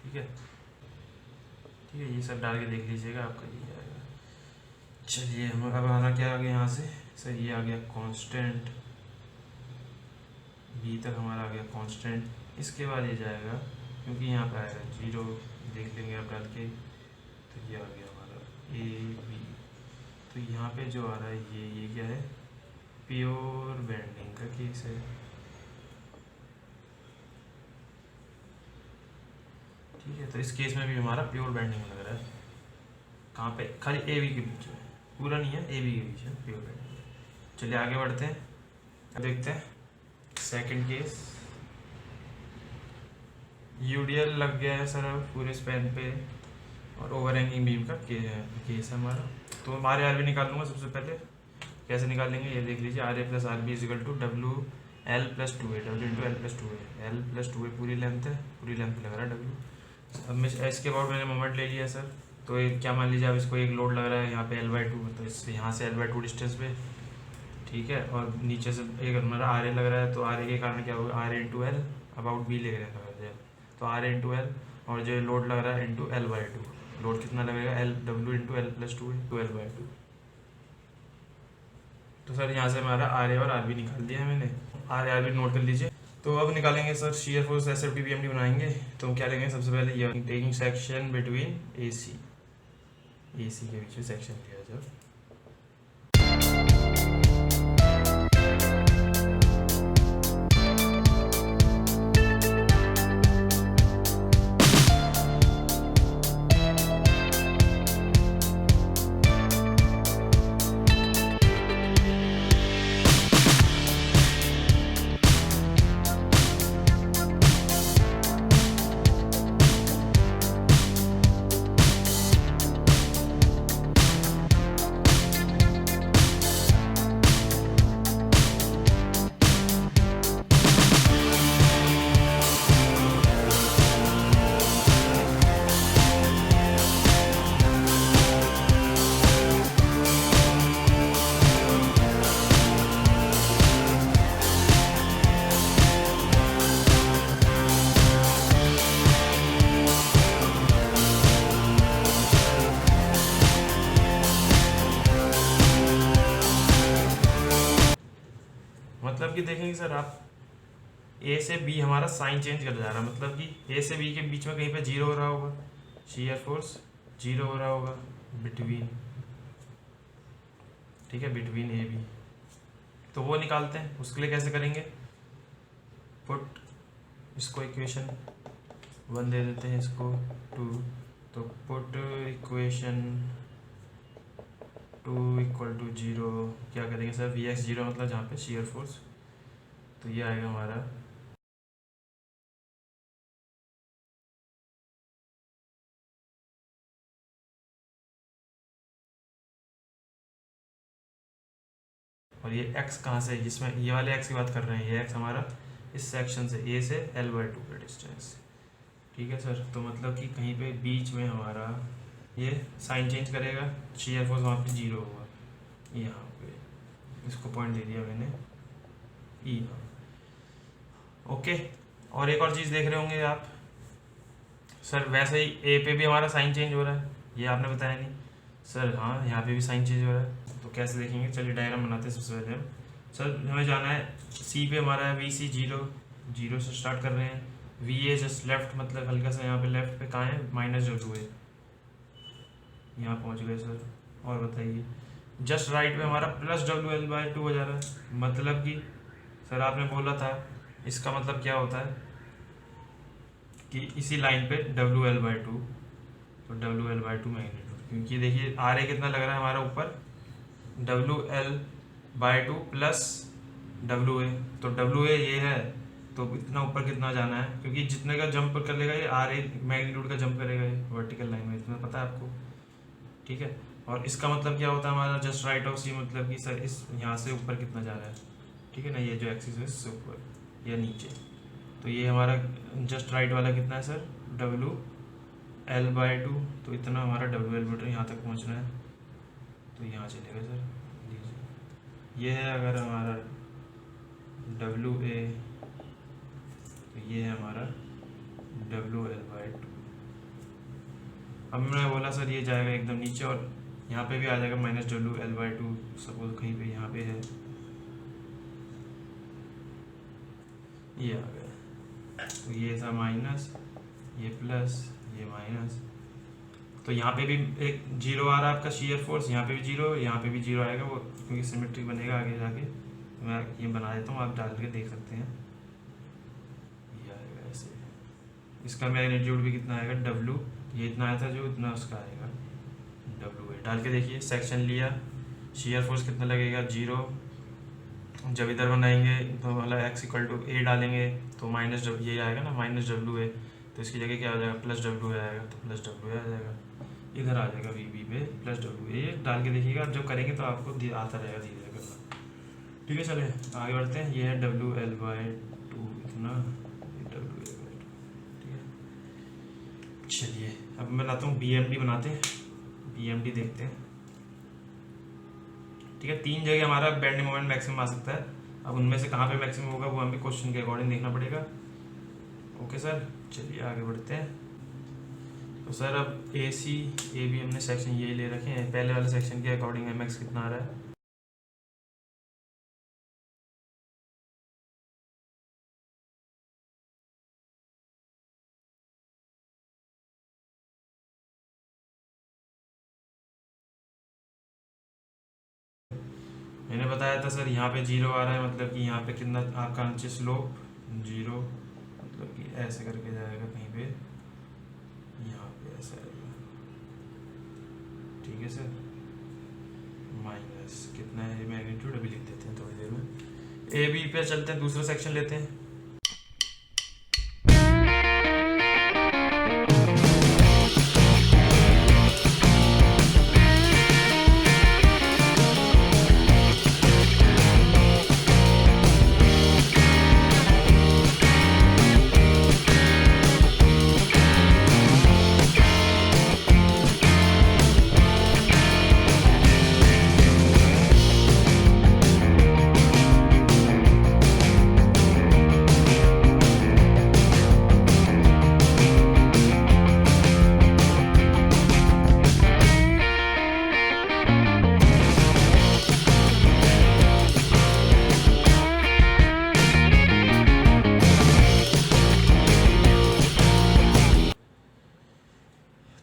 ठीक है। ठीक है, ये सब डाल के देख लीजिएगा, आपका ये आएगा। चलिए हम अब आना क्या आ गया यहाँ से सर, ये आ गया कांस्टेंट, बी तक हमारा आ गया कांस्टेंट। इसके बाद ये जाएगा, क्योंकि यहाँ पे आएगा 0, देख लेंगे आप डाल के, तो ये आ गया हमारा ए बी। तो यहाँ पे जो आ रहा है ये क्या है, प्योर बेंडिंग का केस है, ठीक है। तो इस केस में भी हमारा प्योर बेंडिंग लग रहा है। कहाँ पे, खाली ए बी के बीच में, पूरा नहीं है, ए बी के बीच में प्योर बेंडिंग। चलिए आगे बढ़ते हैं, देखते हैं सेकंड केस। यूडीएल लग गया है सर अब पूरे स्पैन पे, और ओवर हैंगिंग बीम का केस है हमारा। तो हमारे आर बी निकाल लूँगा सबसे पहले। कैसे निकालेंगे ये देख लीजिए, R A plus R B equal to W L plus 2 A, W into L plus 2 A, L plus 2 A पूरी लेंथ है, पूरी लेंथ लग रहा है डब्ल्यू। अब मैं इसके बाद मैंने मोमेंट ले लिया सर, तो एक क्या मान लीजिए, अब इसको एक लोड लग रहा है यहाँ पे L/2, तो इससे यहाँ से L/2 डिस्टेंस पे, ठीक है। और नीचे से एक हमारा आर ए लग रहा है, तो आर ए के कारण क्या होगा, R A into L about B ले रहे हैं, तो आर ए इंटू एल, और जो लोड लग रहा है इंटू L/2, लोड कितना लगेगा, L W into L plus 2 है, 12/2। तो सर यहाँ से हमारा आर ए और आर बी निकाल दिया है मैंने, आर बी नोट कर लीजिए। तो अब निकालेंगे sir shear force S F D B M D बनाएंगे। तो क्या लेंगे सबसे पहले, ये taking section between A C के बीच में सेक्शन लिया जब, मतलब कि देखेंगे सर आप, ए से बी हमारा साइन चेंज कर जा रहा है, मतलब कि ए से बी के बीच में कहीं पे 0 हो रहा होगा, शीयर फोर्स 0 हो रहा होगा बिटवीन, ठीक है, बिटवीन ए बी। तो वो निकालते हैं, उसके लिए कैसे करेंगे, पुट इसको इक्वेशन 1 दे देते हैं, इसको 2, तो पुट इक्वेशन 2 इक्वल टू 0, क्या करेंगे सर, वी एक्स 0 मतलब जहाँ पे शीयर फोर्स, तो ये आएगा हमारा और ये x कहाँ से, जिसमें ये वाले x की बात कर रहे हैं, ये x हमारा इस सेक्शन से a से l/2 का डिस्टेंस। ठीक है सर, तो मतलब कि कहीं पे बीच में हमारा ये साइन चेंज करेगा, शीयर फोर्स वहाँ पे 0 होगा, यहाँ पे इसको पॉइंट दे दिया मैंने ई। ओके, और एक और चीज़ देख रहे होंगे आप सर, वैसे ही ए पे भी हमारा साइन चेंज हो रहा है, ये आपने बताया नहीं सर। हाँ, यहाँ पे भी साइन चेंज हो रहा है, तो कैसे देखेंगे, चलिए डायग्राम बनाते हैं। सबसे पहले हम सर हमें जाना है सी पे, हमारा है VC 0 से स्टार्ट कर रहे हैं, VA जस्ट लेफ्ट, मतलब हल्का सा यहाँ पे लेफ्ट पे कहाँ है, -W है, यहाँ पहुँच गए सर। और बताइए, जस्ट राइट पे हमारा +WL/2 हो जा रहा है, मतलब कि सर आपने बोला था इसका मतलब क्या होता है कि इसी लाइन पे WL/2, तो WL/2 मैग्नीट्यूड, क्योंकि देखिए RA कितना लग रहा है हमारा ऊपर, WL/2 प्लस WA, तो WA ये है, तो इतना ऊपर कितना जाना है, क्योंकि जितने का जंप कर लेगा ये RA मैग्नीट्यूड का जंप करेगा ये वर्टिकल लाइन में, इतना पता है आपको। ठीक है, और इसका मतलब क्या होता है हमारा जस्ट राइट ऑफ सी, मतलब कि सर इस यहाँ से ऊपर कितना जा रहा है, ठीक है ना, ये जो एक्सिस है इससे ऊपर या नीचे, तो ये हमारा जस्ट राइट वाला कितना है सर, WL/2, तो इतना हमारा WL/2 यहाँ तक पहुँचना है, तो यहाँ चलेगा सर, लीजिए ये है अगर हमारा WA, तो ये है हमारा WL/2। अब मैंने बोला सर ये जाएगा एकदम नीचे, और यहाँ पे भी आ जाएगा -WL/2, सपोज कहीं पे यहाँ पे है, ये आ गया, तो ये था माइनस, ये प्लस, ये माइनस, तो यहाँ पे भी एक 0 आ रहा है आपका शीयर फोर्स, यहाँ पे भी 0, यहाँ पे भी 0 आएगा, वो क्योंकि सिमेट्रिक बनेगा आगे जाके, मैं ये बना देता हूँ, आप डाल के देख सकते हैं, ये आएगा ऐसे। इसका मैग्नीट्यूड भी कितना आएगा, W, ये इतना आया था जो, इतना उसका आएगा WA, डाल के देखिए, सेक्शन लिया, शीयर फोर्स कितना लगेगा 0, जब इधर बनाएंगे तो मतलब x=a डालेंगे तो ये आएगा ना -WA, तो इसकी जगह क्या आ जाएगा, +WA आएगा, तो +WA आ जाएगा, इधर आ जाएगा VB पे +WA, डाल के देखिएगा, जब करेंगे तो आपको आता रहेगा धीरे धीरे करना। ठीक है, चलिए आगे बढ़ते हैं, ये है WL/2 इतना, WA/2, ठीक है। चलिए अब मैं बनाता हूँ BMD, बनाते हैं BMD, देखते हैं। ठीक है, 3 जगह हमारा बेंडिंग मोमेंट मैक्सिमम आ सकता है, अब उनमें से कहाँ पे मैक्सिमम होगा वो हमें क्वेश्चन के अकॉर्डिंग देखना पड़ेगा। ओके सर, चलिए आगे बढ़ते हैं। तो सर अब AC AB हमने सेक्शन यही ले रखे हैं, पहले वाले सेक्शन के अकॉर्डिंग MX कितना आ रहा है, मैंने बताया था सर यहाँ पे 0 आ रहा है, मतलब कि यहाँ पे कितना आपका नीचे स्लोप 0, मतलब कि ऐसे करके जाएगा कहीं पे, यहाँ पे ऐसा आएगा। ठीक है सर, माइनस कितना है मैग्नीट्यूड, अभी लिख देते हैं थोड़ी देर में। AB पे चलते हैं, दूसरा सेक्शन लेते हैं।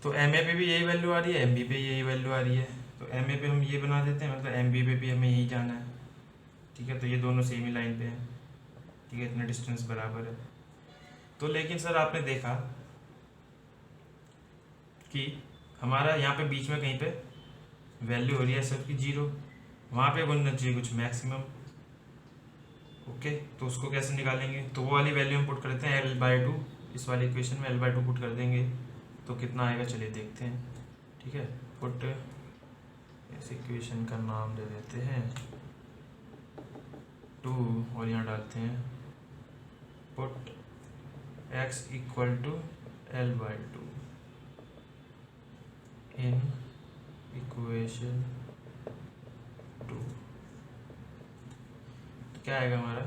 तो MA पे भी यही वैल्यू आ रही है, MB पे यही वैल्यू आ रही है, तो MA पे हम ये बना देते हैं, मतलब MB पे भी हमें यही जाना है। ठीक है, तो ये दोनों सेम ही लाइन पे हैं, ठीक है, इतना डिस्टेंस बराबर है। तो लेकिन सर आपने देखा कि हमारा यहाँ पे बीच में कहीं पे वैल्यू हो रही है सब की 0, वहाँ पे बनना चाहिए कुछ मैक्सिमम। ओके, तो उसको कैसे निकालेंगे, तो वो वाली वैल्यू हम पुट करते हैं L/2, इस वाली इक्वेशन में L/2 पुट कर देंगे, तो कितना आएगा चलिए देखते हैं। ठीक है, पुट, इस इक्वेशन का नाम दे देते हैं 2 और यहाँ डालते हैं put x equal to L/2 in equation 2। क्या आएगा हमारा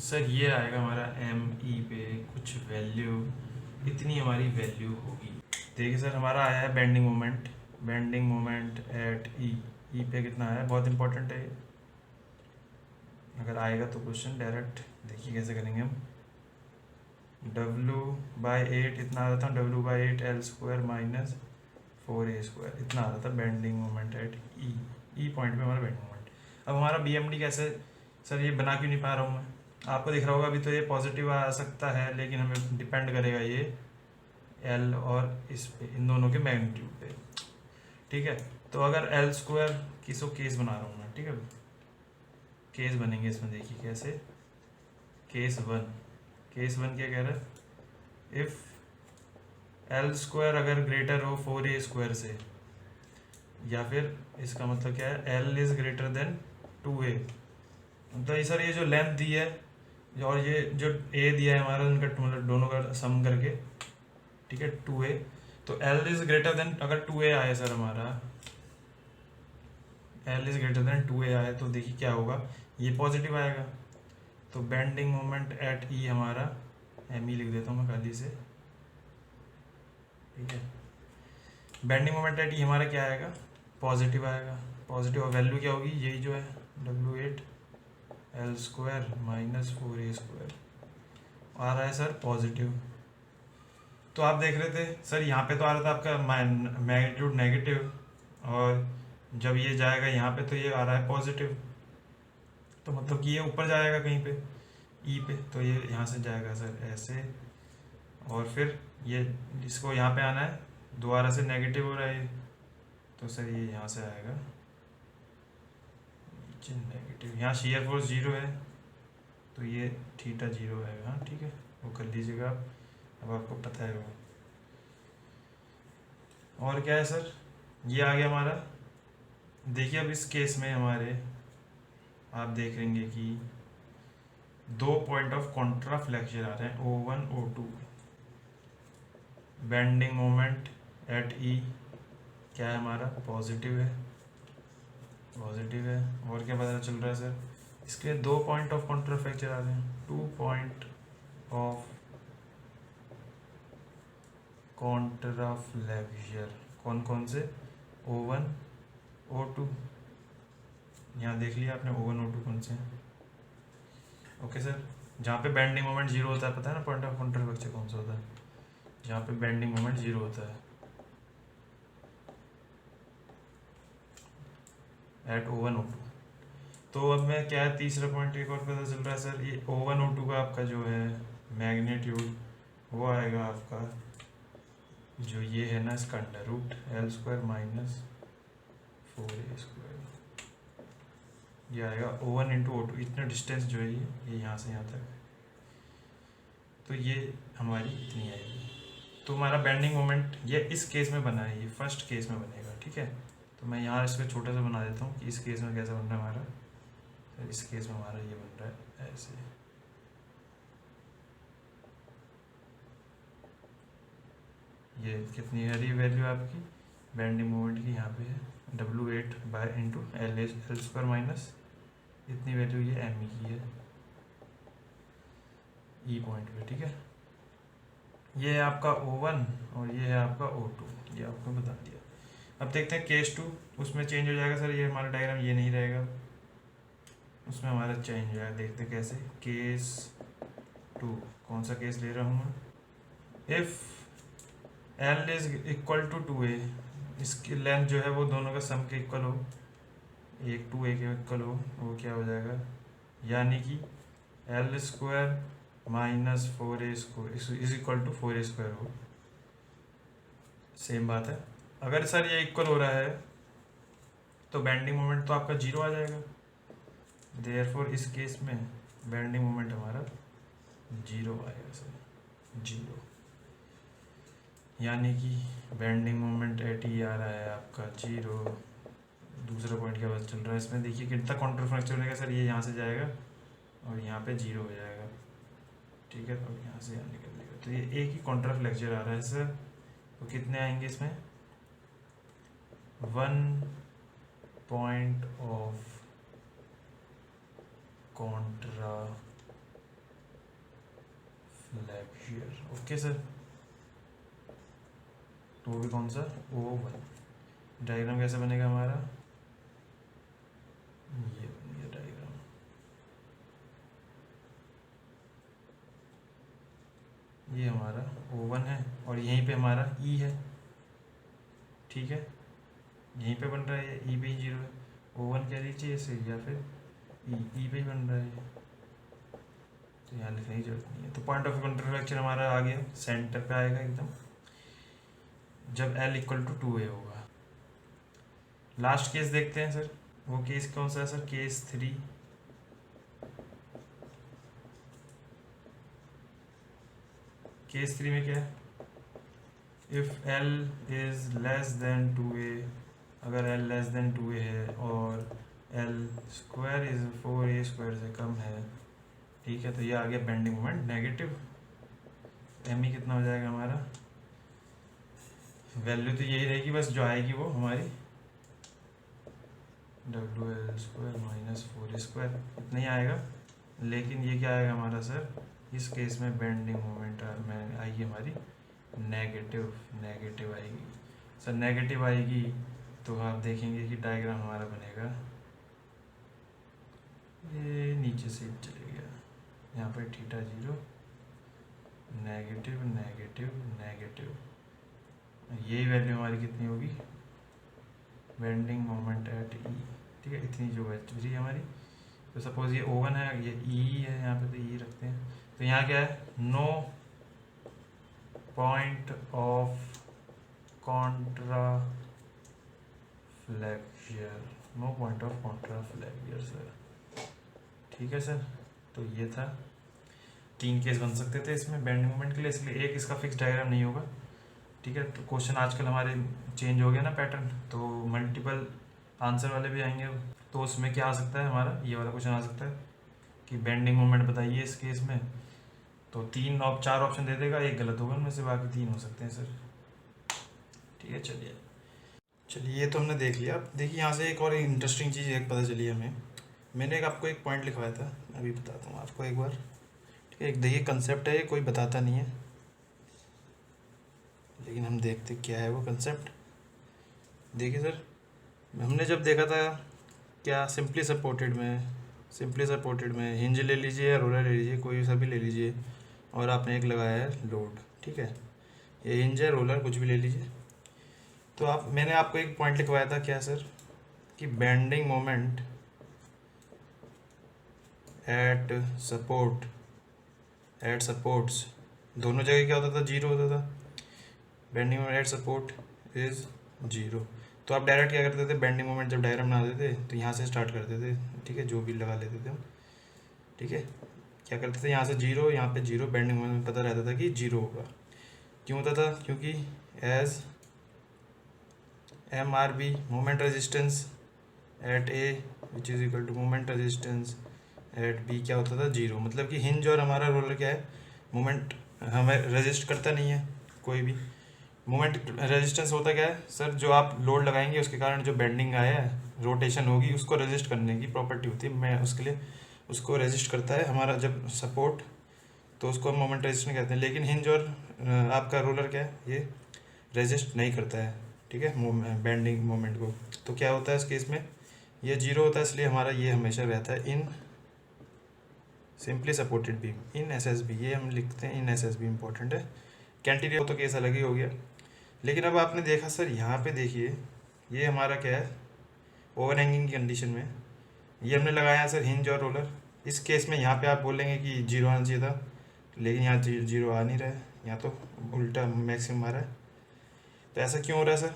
सर ये आएगा हमारा ME पे कुछ वैल्यू, इतनी हमारी वैल्यू होगी। देखिए सर हमारा आया है बेंडिंग मोमेंट एट ई पे कितना आया है, बहुत इंपॉर्टेंट है ये। अगर आएगा तो क्वेश्चन डायरेक्ट देखिए कैसे करेंगे हम। W/8 इतना आता था, W/8 L² माइनस 4A² इतना आता था bending moment at E point पे हमारा बेंडिंग मोमेंट। अब हमारा BMD कैसे सर, ये बना क्यों नहीं पा रहा हूँ मैं, आपको दिख रहा होगा अभी तो ये पॉजिटिव आ सकता है, लेकिन हमें डिपेंड करेगा ये L और इस पे, इन दोनों के मैग्नीट्यूड पे, ठीक है। तो अगर L² किसको केस बना रहा हूँ मैं, ठीक है, केस बनेंगे इसमें, देखिए कैसे। केस वन क्या कह रहा है, इफ L² अगर ग्रेटर हो 4A² से, या फिर इसका मतलब क्या है L is greater than 2A। मतलब सर ये जो लेंथ दी है और ये जो A दिया है हमारा, उनका मतलब दोनों का सम करके, ठीक है, 2A। तो L इज ग्रेटर देन, अगर 2A आए सर हमारा, L is greater than 2A आए तो देखिए क्या होगा, ये पॉजिटिव आएगा। तो बेंडिंग मोमेंट एट E हमारा ME लिख देता हूँ मैं खाली से, ठीक है। बेंडिंग मोमेंट एट E हमारा क्या आएगा, पॉजिटिव आएगा। पॉजिटिव वैल्यू क्या होगी, यही जो है W/8 L² माइनस 4A² आ रहा है सर पॉजिटिव। तो आप देख रहे थे सर यहाँ पे तो आ रहा था आपका मैग्नीट्यूड नेगेटिव, और जब ये जाएगा यहाँ पे तो ये आ रहा है पॉजिटिव, तो मतलब कि ये ऊपर जाएगा कहीं पे E पे, तो ये यहाँ से जाएगा सर ऐसे, और फिर ये इसको यहाँ पे आना है, दोबारा से नेगेटिव हो रहा है, तो सर ये यहाँ से आएगा नेगेटिव। यहाँ शेयर फोर्स 0 है, तो ये थीटा 0 आएगा, हाँ ठीक है, वो कर लीजिएगा आप, अब आपको पता है वो। और क्या है सर, ये आ गया हमारा। देखिए अब इस केस में हमारे आप देख लेंगे कि 2 पॉइंट ऑफ कॉन्ट्राफ्लेक्शन आ रहे हैं, O1 O2। Bending moment at E क्या है हमारा, पॉजिटिव है। और क्या पता चल रहा है सर, इसके 2 पॉइंट ऑफ कॉन्ट्राफ्लेक्शन आ रहे हैं, 2 पॉइंट ऑफ कॉन्ट्राफ्लेक्शन, कौन कौन से, O1 O2। यहाँ देख लिया आपने O1 O2 कौन से हैं। ओके सर, जहाँ पे बेंडिंग मोमेंट 0 होता है, पता है ना पॉइंट ऑफ कॉन्ट्राफ्लेक्शन कौन सा होता है, जहाँ पे बेंडिंग मोमेंट 0 होता है, एट O1 O2। तो अब मैं क्या है, तीसरा पॉइंट एक और पता चल रहा है सर, ये O1 O2 का आपका जो है मैग्नीट्यूड, वो आएगा आपका जो ये है ना, इसका under root L² minus 4A², ये आएगा O1 इंटू O2। इतना डिस्टेंस जो है ये यहाँ से यहाँ तक, तो ये हमारी इतनी आएगी। तो हमारा बेंडिंग मोमेंट ये इस केस में बना है, ये फर्स्ट केस में बनेगा, ठीक है। तो मैं यहाँ इसको छोटा सा बना देता हूँ कि इस केस में कैसा बन रहा है हमारा, तो इस केस में हमारा ये बन रहा है ऐसे। ये कितनी है रही वैल्यू आपकी बेंडिंग मोमेंट की, यहाँ पे है W/8 इंटू L² माइनस इतनी वैल्यू, ये ME की है E पॉइंट पे, ठीक है। ये है आपका O1 और ये है आपका O2, ये आपको बता दिया। अब देखते हैं केस 2, उसमें चेंज हो जाएगा सर, ये हमारा डायग्राम ये नहीं रहेगा, उसमें हमारा चेंज हो जाएगा। देखते हैं कैसे, केस 2 कौन सा केस ले रहा हूँ मैं, if L is equal to 2A, इसकी लेंथ जो है वो दोनों का सम के इक्वल हो, एक टू एक इक्वल हो, वो क्या हो जाएगा, यानी कि L square minus 4a² is equal to 4a² हो। सेम बात है। अगर सर ये इक्वल हो रहा है तो बेंडिंग मोमेंट तो आपका जीरो आ जाएगा, देयरफॉर इस केस में बेंडिंग मोमेंट हमारा जीरो आएगा सर, जीरो। यानी कि बेंडिंग मोमेंट एट ई आ रहा है आपका जीरो। दूसरा पॉइंट क्या पता चल रहा है इसमें, देखिए कितना काउंटर फ्रैक्चर होगा सर, ये यहाँ से जाएगा और यहाँ पे जीरो हो जाएगा, ठीक है, और यहाँ से यहाँ निकल जाएगा, तो ये एक ही काउंटर फ्रैक्चर आ रहा है सर। तो कितने आएंगे इसमें, 1 point of contra flexure, okay sir. तो वो भी कौन सा, O1। डायग्राम कैसे बनेगा हमारा, ये बन गया डायग्राम। ये हमारा O1 है और यहीं पे हमारा E है, ठीक है, यहीं पे बन रहा है, E पे ही जीरो है। O1 कह लीजिए इसे, या फिर E पे ही बन रहा है, तो यहाँ लिखने की जरूरत नहीं है। तो पॉइंट ऑफ कॉन्ट्रा फ्रैक्चर हमारा आ गया, सेंटर पे आएगा एकदम, जब L इक्वल टू 2a होगा। लास्ट केस देखते हैं सर, वो केस कौन सा है सर, केस 3। केस 3 में क्या है, if L is less than 2a, अगर L लेस देन 2a है और L स्क्वायर इज 4a² से कम है, ठीक है, तो ये आ गया बेंडिंग मोमेंट नेगेटिव। ME कितना हो जाएगा हमारा, वैल्यू तो यही रहेगी, बस जो आएगी वो हमारी WL² माइनस 4a² इतना ही आएगा। लेकिन ये क्या आएगा हमारा सर, इस केस में बेंडिंग मोमेंट में आएगी हमारी नेगेटिव, नेगेटिव आएगी सर। नेगेटिव आएगी तो आप देखेंगे कि डायग्राम हमारा बनेगा, ये नीचे से चले गया, यहाँ पर थीटा 0, नेगेटिव नेगेटिव नेगेटिव, यही वैल्यू हमारी कितनी होगी, बेंडिंग मोमेंट एट E, ठीक है, इतनी जो वैल्यू है हमारी। तो सपोज ये O1 है, ये E है, यहाँ पे तो E रखते हैं। तो यहाँ क्या है, no point of contra flexure, no point of contra flexure sir, ठीक है सर। तो ये था, 3 केस बन सकते थे इसमें बेंडिंग मोमेंट के लिए, इसलिए एक इसका फिक्स डायग्राम नहीं होगा, ठीक है। तो क्वेश्चन आजकल हमारे चेंज हो गया ना पैटर्न, तो मल्टीपल आंसर वाले भी आएंगे। तो उसमें क्या आ सकता है हमारा, ये वाला क्वेश्चन आ सकता है कि बेंडिंग मोमेंट बताइए इस केस में, तो 4 ऑप्शन दे देगा, एक गलत होगा उनमें से, बाकी 3 हो सकते हैं सर, ठीक है। चलिए ये तो हमने देख लिया। अब देखिए यहाँ से एक और इंटरेस्टिंग चीज़ एक पता चली हमें, मैंने आपको एक पॉइंट लिखवाया था, अभी बताता हूँ आपको एक बार, ठीक है। एक देखिए कंसेप्ट है, ये कोई बताता नहीं है, लेकिन हम देखते क्या है वो कंसेप्ट। देखिए सर, हमने जब देखा था क्या, सिंपली सपोर्टेड में हिंज ले लीजिए या रोलर ले लीजिए, कोई सा भी ले लीजिए, और आपने एक लगाया है लोड, ठीक है, ये हिंज है, रोलर कुछ भी ले लीजिए। तो मैंने आपको एक पॉइंट लिखवाया था क्या सर, कि बेंडिंग मोमेंट एट सपोर्ट्स दोनों जगह क्या होता था, जीरो होता था। Bending moment at support is zero. तो आप डायरेक्ट क्या करते थे, बेंडिंग मोमेंट जब डायग्राम बनाते थे तो यहाँ से स्टार्ट करते थे, ठीक है, जो भी लगा लेते थे हम, ठीक है। क्या करते थे, यहाँ से जीरो, यहाँ पे जीरो, बेंडिंग मोमेंट पता रहता था कि जीरो होगा। क्यों होता था, क्योंकि as MRB moment resistance at A which is equal to moment resistance at B क्या होता था, जीरो। मतलब कि हिंज और हमारा रोलर क्या है, मोमेंट हमें रेजिस्ट करता नहीं है कोई भी। मोमेंट रेजिस्टेंस होता क्या है सर, जो आप लोड लगाएंगे उसके कारण जो बेंडिंग आया है, रोटेशन होगी, उसको रेजिस्ट करने की प्रॉपर्टी होती है, मैं उसके लिए उसको रेजिस्ट करता है हमारा जब सपोर्ट, तो उसको हम मोमेंट रेजिस्टेंस कहते हैं। लेकिन हिंज और आपका रोलर क्या है, ये रेजिस्ट नहीं करता है, ठीक है, बेंडिंग मोमेंट को। तो क्या होता है इस केस में, ये जीरो होता है, इसलिए हमारा ये हमेशा रहता है इन सिंपली सपोर्टेड बीम, इन SSB, ये हम लिखते हैं इन SSB, इंपॉर्टेंट है। कैंटिलीवर तो केस अलग ही हो गया। लेकिन अब आपने देखा सर, यहाँ पे देखिए ये हमारा क्या है, ओवर हैंगिंग की कंडीशन में ये हमने लगाया है सर हिंज और रोलर। इस केस में यहाँ पे आप बोलेंगे कि 0 आना चाहिए था, लेकिन यहाँ 0 आ नहीं रहा है, यहाँ तो उल्टा मैक्सिमम आ रहा है। तो ऐसा क्यों हो रहा है सर?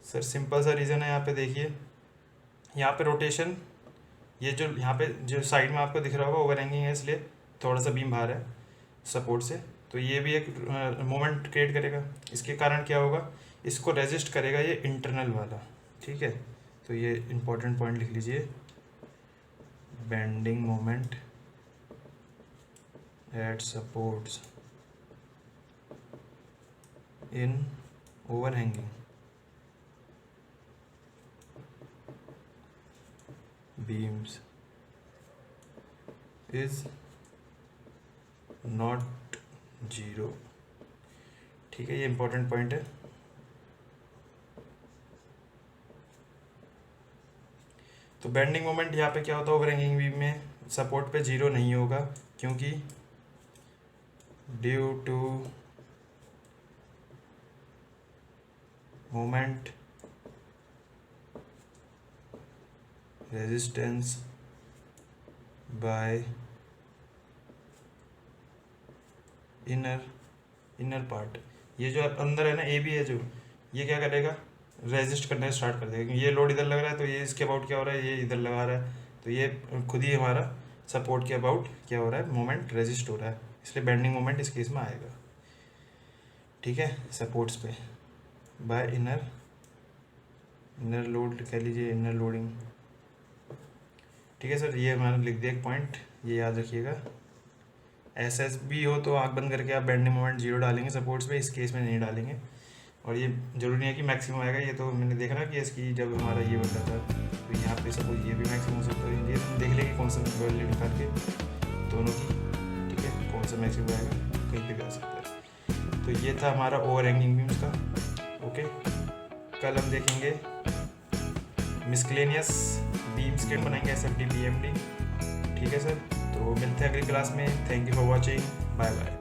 सर सिंपल सा रीज़न है, यहाँ पे देखिए, यहाँ पे रोटेशन, ये जो यहाँ पे जो साइड में आपको दिख रहा होगा ओवर हैंगिंग है, इसलिए थोड़ा सा बीम बाहर है सपोर्ट से, तो ये भी एक मोमेंट क्रिएट करेगा। इसके कारण क्या होगा, इसको रेजिस्ट करेगा ये इंटरनल वाला, ठीक है। तो ये इंपॉर्टेंट पॉइंट लिख लीजिए, bending moment at supports in over hanging beams is not 0, ठीक है। ये इंपॉर्टेंट पॉइंट है। तो बेंडिंग मोमेंट यहाँ पे क्या होता है, ओवर हैंगिंग बीम में सपोर्ट पे 0 नहीं होगा, क्योंकि due to moment resistance by inner part. ये जो अंदर है ना, ए बी है जो, ये क्या करेगा, रेजिस्ट करने स्टार्ट कर देगा, क्योंकि ये लोड इधर लग रहा है, तो ये इसके अबाउट क्या हो रहा है, ये इधर लगा रहा है, तो ये खुद ही हमारा सपोर्ट के अबाउट क्या हो रहा है, मोमेंट रेजिस्ट हो रहा है, इसलिए बेंडिंग मोमेंट इस केस में आएगा, ठीक है। सपोर्ट्स पे बाय इनर लोड कह लीजिए, इनर लोडिंग, ठीक है सर। ये हमारा लिख दिया एक पॉइंट, ये याद रखिएगा। एस भी हो तो आँख बंद करके आप बेंडिंग मोमेंट 0 डालेंगे सपोर्ट्स पे, इस केस में नहीं डालेंगे। और ये जरूरी नहीं है कि मैक्सिमम आएगा, ये तो मैंने देखा ना कि इसकी जब हमारा ये बन रहा था, तो यहाँ पे सपोज ये भी मैक्सिमम हो सकता है, ये देख लेंगे कौन सा वैल्यू निकाल के दोनों की, ठीक है, कौन सा मैक्सिमम आएगा, कहीं पे भी आ सकता है। तो ये था हमारा ओवर हैंगिंग बीम्स का, ओके। कल हम देखेंगे मिसक्लेनियस बीम्स के बनाएंगे SFD BMD, ठीक है सर। तो मिलते हैं अगली क्लास में। Thank you for watching, bye bye.